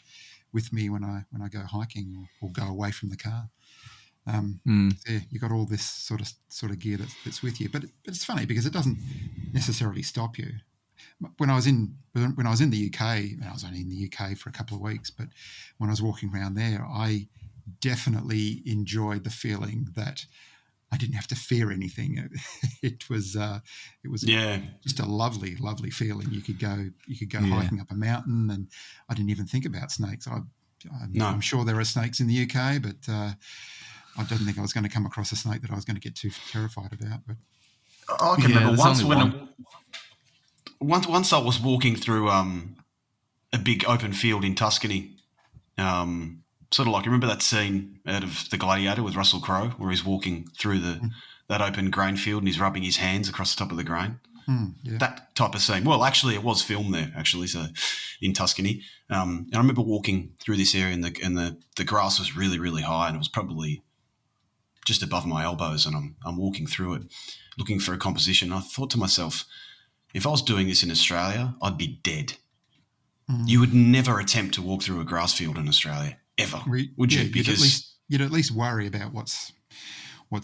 with me when I go hiking or go away from the car. Yeah, you got all this sort of gear that's with you, but it's funny because it doesn't necessarily stop you. When I was in the UK, and I was only in the UK for a couple of weeks, but when I was walking around there, I definitely enjoyed the feeling that I didn't have to fear anything. It was just a lovely, lovely feeling. You could go hiking up a mountain, and I didn't even think about snakes. I'm sure there are snakes in the UK, but I didn't think I was going to come across a snake that I was going to get too terrified about. But I can remember once I was walking through a big open field in Tuscany. Sort of like, remember that scene out of The Gladiator with Russell Crowe where he's walking through that open grain field and he's rubbing his hands across the top of the grain? That type of scene. Well, actually, it was filmed there, so in Tuscany. And I remember walking through this area and the grass was really, really high and it was probably just above my elbows, and I'm walking through it looking for a composition. I thought to myself, if I was doing this in Australia, I'd be dead. You would never attempt to walk through a grass field in Australia, ever, would you? Because you'd at least worry about what's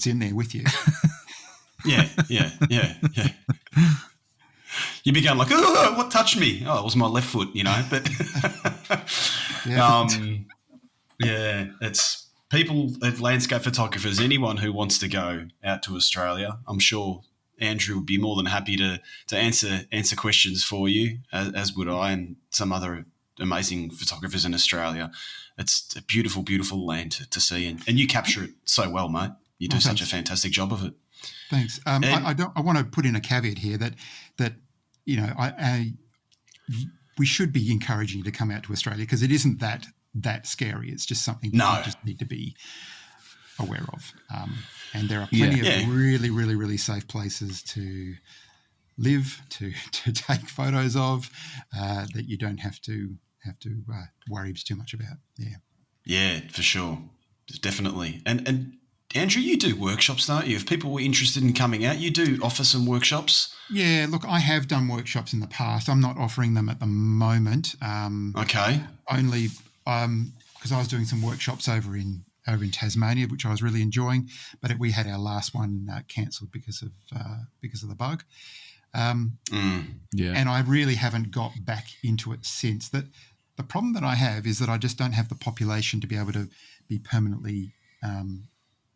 in there with you. Yeah. You'd be going like, oh, what touched me? Oh, it was my left foot, But it's people, landscape photographers, anyone who wants to go out to Australia. I'm sure Andrew would be more than happy to answer questions for you, as would I and some other amazing photographers in Australia. It's a beautiful, beautiful land to see, and you capture it so well, mate. You do such a fantastic job of it. Thanks. I want to put in a caveat here that we should be encouraging you to come out to Australia because it isn't that scary. It's just something that you just need to be aware of. And there are plenty of really, really, really safe places to live, to take photos of, that you don't have to worry too much about. Yeah, for sure, definitely. And Andrew, you do workshops, don't you? If people were interested in coming out, you do offer some workshops. Yeah, look, I have done workshops in the past. I'm not offering them at the moment. Okay. Only because I was doing some workshops over in Tasmania, which I was really enjoying, but we had our last one cancelled because of the bug. And I really haven't got back into it since. That the problem that I have is that I just don't have the population to be able to be permanently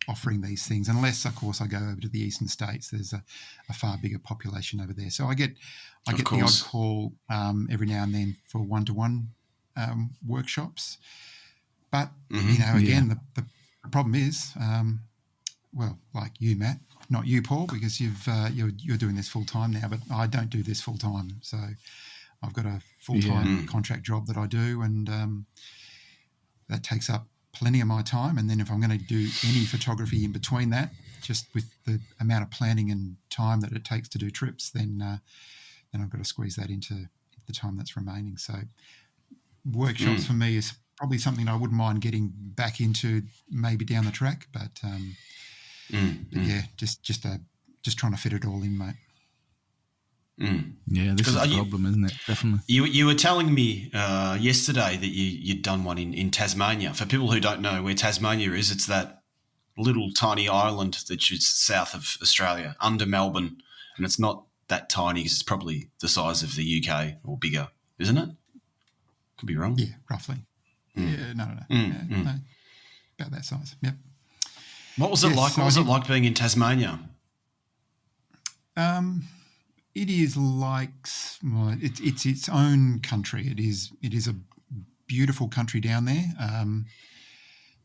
offering these things, unless, of course, I go over to the eastern states. There's a far bigger population over there, so I get the odd call every now and then for one-to-one workshops. But again, the problem is, like you, Matt, not you, Paul, because you're doing this full time now. But I don't do this full time, so I've got a full time contract job that I do, and that takes up plenty of my time. And then if I'm going to do any photography in between that, just with the amount of planning and time that it takes to do trips, then I've got to squeeze that into the time that's remaining. So workshops for me is probably something I wouldn't mind getting back into maybe down the track, but yeah, just trying to fit it all in, mate. Yeah, this is the problem, isn't it? Definitely. You were telling me yesterday that you'd done one in Tasmania. For people who don't know where Tasmania is, it's that little tiny island that's south of Australia, under Melbourne, and it's not that tiny. It's probably the size of the UK or bigger, isn't it? Could be wrong. Yeah, roughly. Yeah, no. No, about that size. Yep. What was it like? What was it like being in Tasmania? It is like it's its own country. It is a beautiful country down there.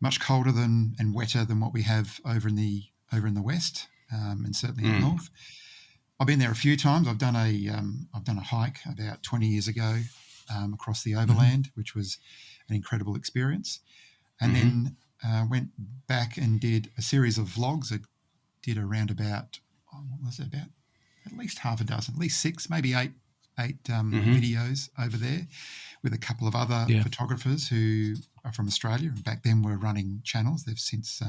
much colder and wetter than what we have over in the west, and certainly up north. I've been there a few times. I've done a hike about 20 years ago across the overland, which was an incredible experience. And then went back and did a series of vlogs. I did around about at least half a dozen, at least 6, maybe 8 videos over there with a couple of other photographers who are from Australia, and back then were running channels. They've since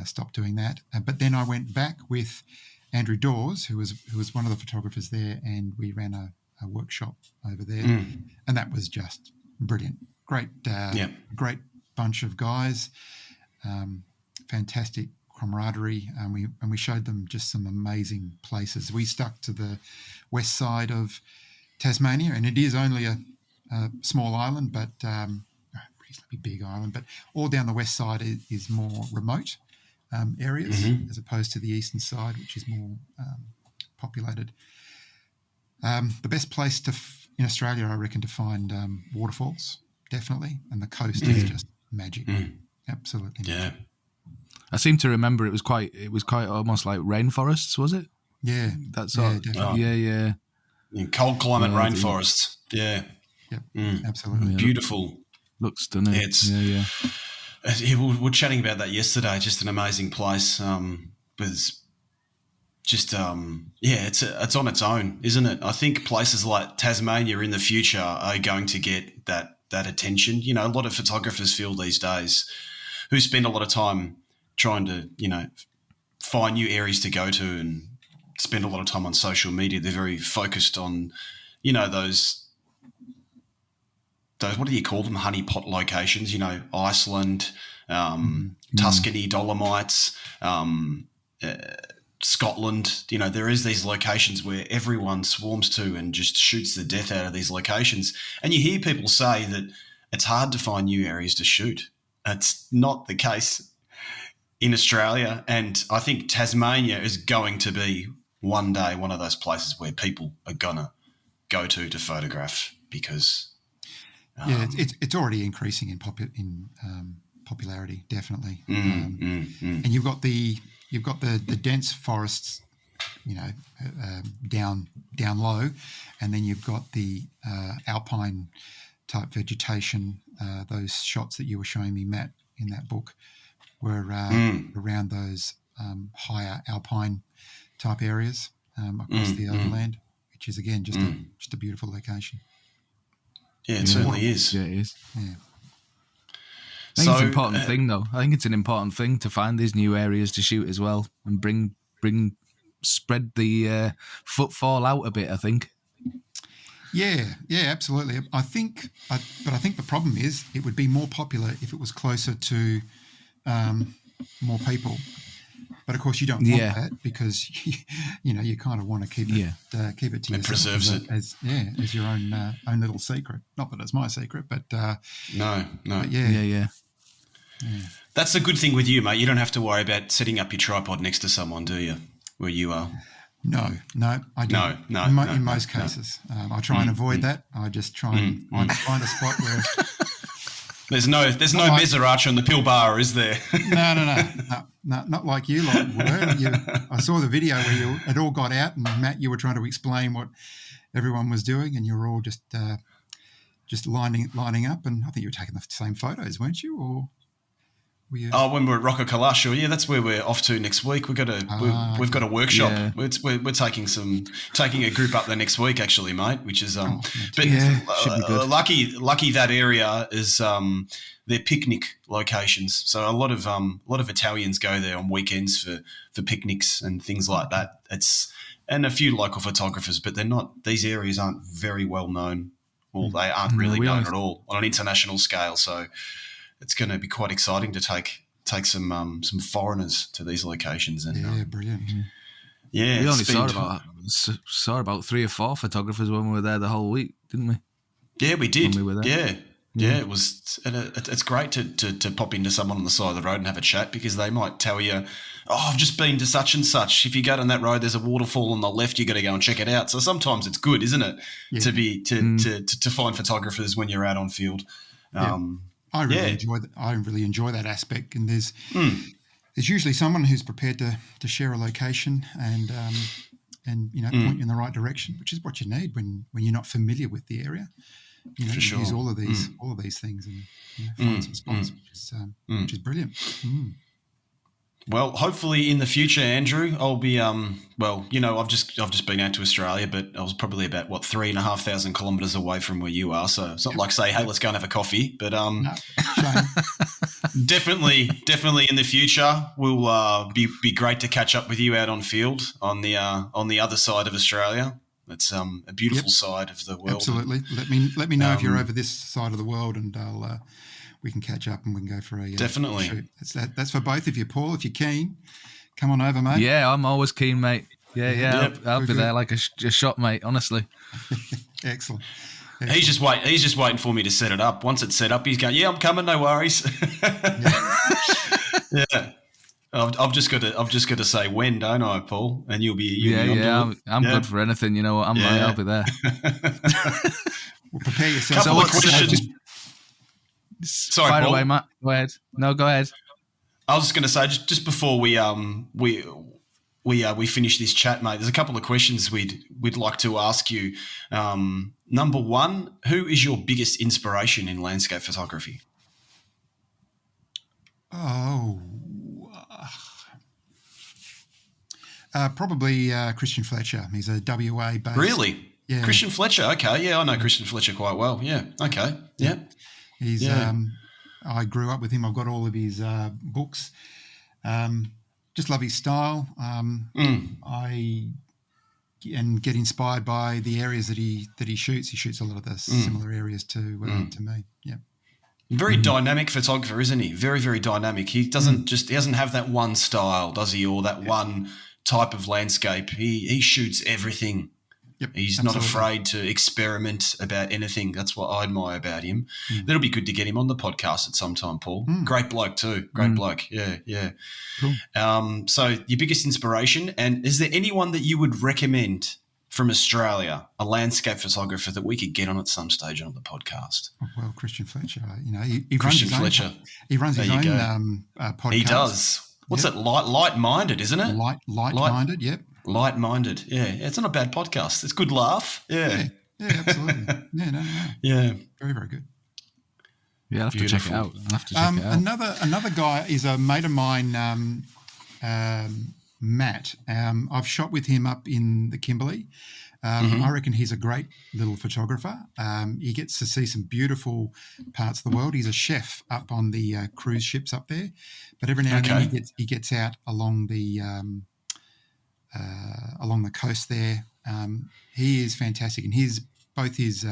stopped doing that. But then I went back with Andrew Dawes, who was one of the photographers there, and we ran a workshop over there, and that was just brilliant. Great bunch of guys, fantastic camaraderie, and we showed them just some amazing places. We stuck to the west side of Tasmania, and it is only a small island, but reasonably big island. But all down the west side is more remote areas, as opposed to the eastern side, which is more populated. The best place in Australia, I reckon, to find waterfalls, definitely, and the coast is just magic. Absolutely magic. I seem to remember it was quite almost like rainforests, was it? Yeah, that's all. Yeah. Cold climate rainforests. Yeah. Yep. Absolutely. Beautiful. Looks stunning. We were chatting about that yesterday. Just an amazing place. Was just it's on its own, isn't it? I think places like Tasmania in the future are going to get that attention. You know, a lot of photographers feel these days who spend a lot of time trying to, find new areas to go to and spend a lot of time on social media. They're very focused on, those what do you call them? Honeypot locations, Iceland, Tuscany, Dolomites, Scotland. There is these locations where everyone swarms to and just shoots the death out of these locations. And you hear people say that it's hard to find new areas to shoot. It's not the case in Australia. And I think Tasmania is going to be one day one of those places where people are going to go to photograph because... it's already increasing in popularity, definitely. And you've got the dense forests, down low, and then you've got the alpine type vegetation. Those shots that you were showing me, Matt, in that book were around those higher alpine type areas across the overland, which is again just a beautiful location. Yeah, it certainly is. Yeah, it is. Yeah. I think it's an important thing, though. I think it's an important thing to find these new areas to shoot as well, and spread the footfall out a bit, I think. Yeah, absolutely. I think the problem is it would be more popular if it was closer to more people. But of course, you don't want that because you kind of want to keep it to yourself. It preserves it as your own little secret. Not that it's my secret, but no. But yeah. That's a good thing with you, mate. You don't have to worry about setting up your tripod next to someone, do you? Where you are. No, I don't. No. In most cases, I try and avoid that. I just try and find a spot where. There's no Messerach on the pill bar, is there? No, not like you were. I saw the video where you had all got out, and Matt, you were trying to explain what everyone was doing, and you were all just lining up, and I think you were taking the same photos, weren't you? Or were you? Oh, when we're at Rocker Kalash, that's where we're off to next week. We've got a workshop. Yeah. We're taking a group up there next week, actually, mate. Which is should be good. Lucky that area is they're picnic locations. So a lot of Italians go there on weekends for picnics and things like that. And a few local photographers, but they're not. These areas aren't very well known, or they aren't really known at all on an international scale. So it's going to be quite exciting to take some foreigners to these locations. And brilliant. Yeah, we only saw about 3 or 4 photographers when we were there the whole week, didn't we? Yeah, we did. When we were there. Yeah, it was. It's great to pop into someone on the side of the road and have a chat because they might tell you, "Oh, I've just been to such and such. If you go down that road, there's a waterfall on the left. You got to go and check it out." So sometimes it's good, isn't it, to find photographers when you're out on field. I really Yeah. enjoy that. I really enjoy that aspect, and there's usually someone who's prepared to share a location and point you in the right direction, which is what you need when you're not familiar with the area. You For you sure. use all of these things and find some spots, which is brilliant. Well, hopefully in the future, Andrew, I'll be I've just been out to Australia, but I was probably about 3,500 kilometres away from where you are. So it's not like say, hey, let's go and have a coffee. But No, shame. definitely in the future, we'll be great to catch up with you out on field on the other side of Australia. It's a beautiful side of the world. Absolutely. Let me know if you're over this side of the world, and I'll we can catch up and we can go for a definitely shoot. That's for both of you, Paul. If you're keen, come on over, mate. Yeah, I'm always keen, mate. Yeah. Yep. I'll be there like a shot, mate. Honestly. Excellent. He's just waiting for me to set it up. Once it's set up, he's going, "Yeah, I'm coming. No worries." Yeah. I've just got to say when, don't I, Paul? And you'll be I'm good for anything. You know what? Mate, I'll be there. Well, prepare yourself. Couple of questions. Sorry, fire Paul. away, Matt. Go ahead. No, go ahead. I was just going to say just before we finish this chat, mate. There's a couple of questions we'd like to ask you. Number one, who is your biggest inspiration in landscape photography? Probably Christian Fletcher. He's a WA based. Really? Yeah. Christian Fletcher. Okay. Yeah, I know Christian Fletcher quite well. Yeah. Okay. Yeah. He's. I grew up with him. I've got all of his books. Just love his style. I get inspired by the areas that he shoots. He shoots a lot of the similar areas to me. Yeah. Very dynamic photographer, isn't he? Very, very dynamic. He doesn't he doesn't have that one style, does he, or that one type of landscape. He shoots everything. Yep, He's absolutely. not afraid to experiment about anything. That's what I admire about him. That'll be good to get him on the podcast at some time, Paul. Great bloke too. Great bloke. Yeah. Cool. So your biggest inspiration, and is there anyone that you would recommend from Australia, a landscape photographer that we could get on at some stage on the podcast? Well, Christian Fletcher, he runs his own podcast. He does. What's it? Light-minded, isn't it? Light-minded, yep. Light-minded, yeah. It's not a bad podcast. It's a good laugh. Yeah, absolutely. No. Yeah. Very, very good. Yeah, I'll have to check it out. Another guy is a mate of mine, Matt. I've shot with him up in the Kimberley. I reckon he's a great little photographer. He gets to see some beautiful parts of the world. He's a chef up on the cruise ships up there, but every now and then he gets out along the coast there. He is fantastic, and both his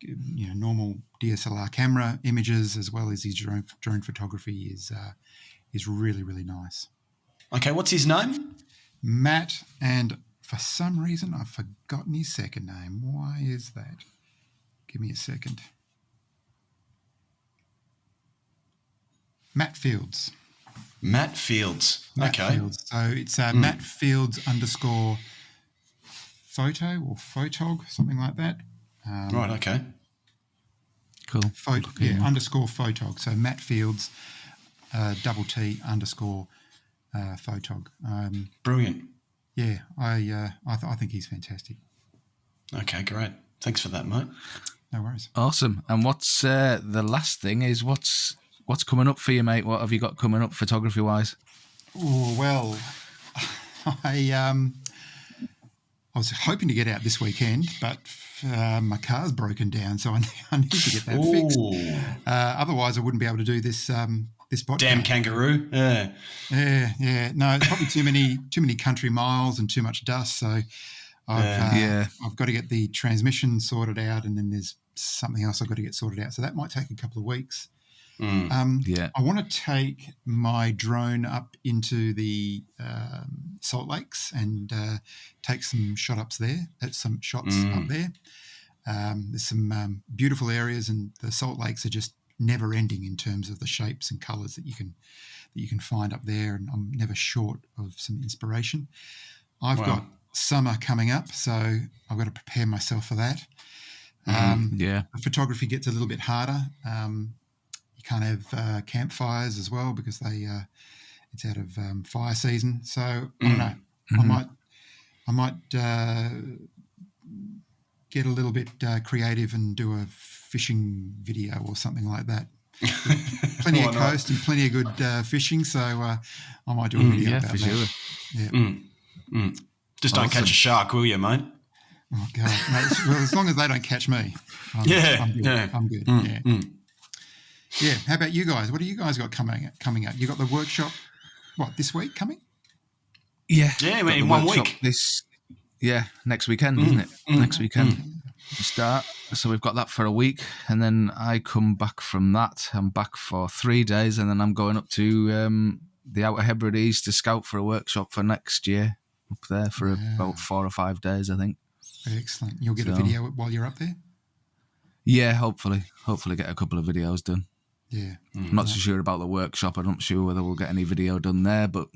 normal DSLR camera images as well as his drone photography is really, really nice. Okay, what's his name? Matt, and for some reason I've forgotten his second name. Why is that? Give me a second. Matt Fields. Matt Fields. Fields. So it's Matt Fields _ photo or photog, something like that. Right, okay. Cool. _ photog. So Matt Fields _T photog. Brilliant. Yeah, I think he's fantastic. Okay, great. Thanks for that, mate. No worries. Awesome. And what's the last thing is what's coming up for you, mate? What have you got coming up photography wise? Oh, well, I was hoping to get out this weekend, but my car's broken down, so I need to get that fixed. Otherwise, I wouldn't be able to do this podcast. Damn kangaroo. Yeah. Yeah. No, it's probably too many country miles and too much dust. So I've got to get the transmission sorted out, and then there's something else I've got to get sorted out. So that might take a couple of weeks. I want to take my drone up into the Salt Lakes and take some shots up there. There's some beautiful areas, and the Salt Lakes are just never ending in terms of the shapes and colours that you can find up there, and I'm never short of some inspiration. I've got summer coming up, so I've got to prepare myself for that. The photography gets a little bit harder. you can't have campfires as well because it's out of fire season. So I don't know. I might get a little bit creative and do a fishing video or something like that. Plenty of coast and plenty of good fishing, so I might do a video about for that. sure. Yeah. Just don't catch a shark, will you, mate? Oh God! Mate, well, as long as they don't catch me, I'm good. I'm good. Yeah. How about you guys? What do you guys got coming up? You got the workshop, this week coming? Yeah, in 1 week. Next weekend, isn't it? Next weekend we start. So we've got that for a week, and then I come back from that. I'm back for 3 days, and then I'm going up to the Outer Hebrides to scout for a workshop for next year up there for about 4 or 5 days, I think. Excellent. You'll get a video while you're up there? Yeah, hopefully get a couple of videos done. Yeah. I'm not so sure about the workshop. I'm not sure whether we'll get any video done there, but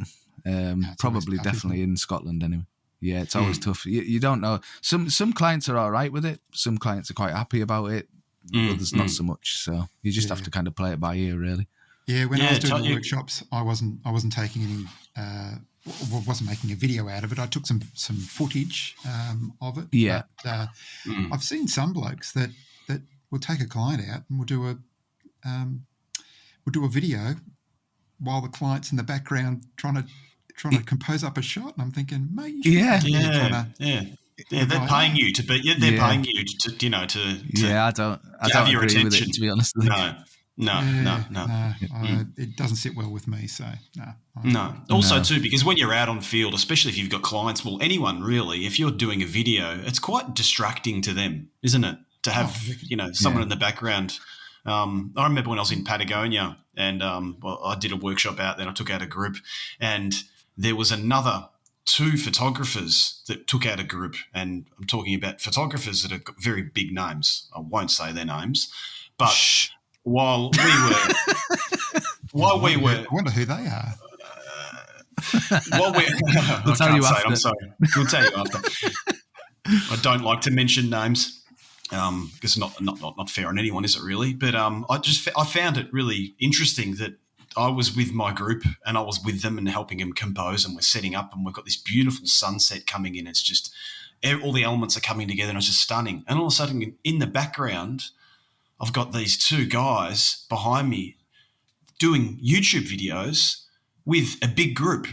probably definitely in Scotland anyway. Yeah, it's always tough. You don't know. Some clients are all right with it. Some clients are quite happy about it. Others not so much. So you just have to kind of play it by ear, really. Yeah, when I was doing the workshops, I wasn't taking any. Wasn't making a video out of it. I took some footage of it. Yeah. But, I've seen some blokes that will take a client out and we'll do a video while the client's in the background trying to compose up a shot. And I'm thinking, mate, they're paying you to be. Yeah, they're paying you to I don't have your agree attention. with it, to be honest. No. It doesn't sit well with me. So no. Also, too, because when you're out on field, especially if you've got clients, well, anyone really, if you're doing a video, it's quite distracting to them, isn't it? To have someone in the background. I remember when I was in Patagonia, and I did a workshop out there. I took out a group, and there was another 2 photographers that took out a group, and I'm talking about photographers that have got very big names. I won't say their names, but while we were, I wonder who they are. We'll tell you after. I'm sorry. We'll tell you after. I don't like to mention names because not fair on anyone, is it really? But I found it really interesting that I was with my group and I was with them and helping them compose, and we're setting up, and we've got this beautiful sunset coming in. It's just all the elements are coming together, and it's just stunning. And all of a sudden, in the background, I've got these 2 guys behind me doing YouTube videos with a big group,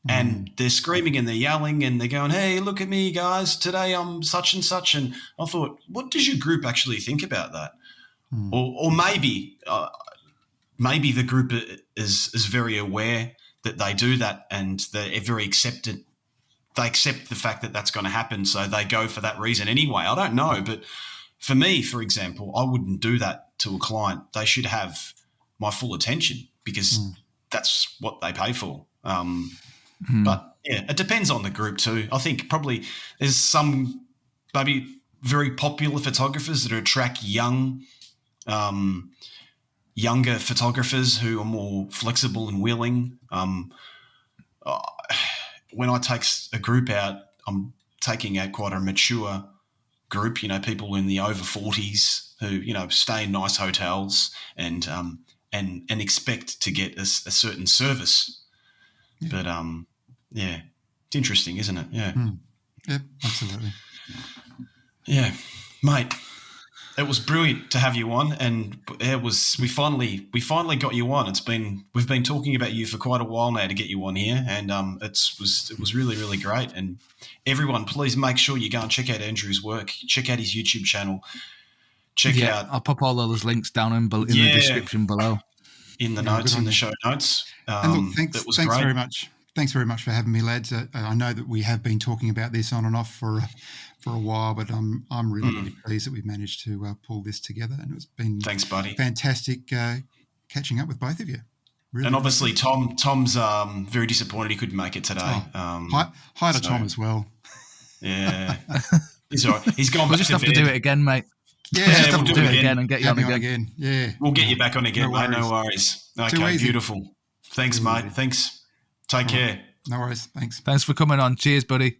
and they're screaming and they're yelling and they're going, "Hey, look at me, guys! Today I'm such and such." And I thought, what does your group actually think about that? Or maybe the group is very aware that they do that, and they're very accepted. They accept the fact that that's going to happen, so they go for that reason anyway. I don't know, but for me, for example, I wouldn't do that to a client. They should have my full attention because that's what they pay for. But yeah, it depends on the group too. I think probably there's some maybe very popular photographers that attract younger photographers who are more flexible and willing. When I take a group out, I'm taking out quite a mature group, people in the over 40s who, stay in nice hotels and expect to get a certain service. Yeah. But, it's interesting, isn't it? Yeah. Yep, absolutely. Yeah, mate. It was brilliant to have you on, and we finally got you on. We've been talking about you for quite a while now to get you on here, and it was really, really great. And everyone, please make sure you go and check out Andrew's work. Check out his YouTube channel. Check out. I'll pop all those links down in the description below, in the notes, in the show notes. And look, thanks great. very much. Thanks very much for having me, lads. I know that we have been talking about this on and off for a while, but I'm really, really pleased that we've managed to pull this together, and it's been fantastic catching up with both of you. Really, and obviously, Tom's very disappointed he couldn't make it today. Hi to Tom as well. Yeah, he's all right. He's gone. We'll just have to do it again, mate. Yeah, we'll do it again and get you on again. Yeah, we'll get you back on again, mate. No worries. Okay, beautiful. Thanks, mate. Thanks. Take care. No worries. Thanks. Thanks for coming on. Cheers, buddy.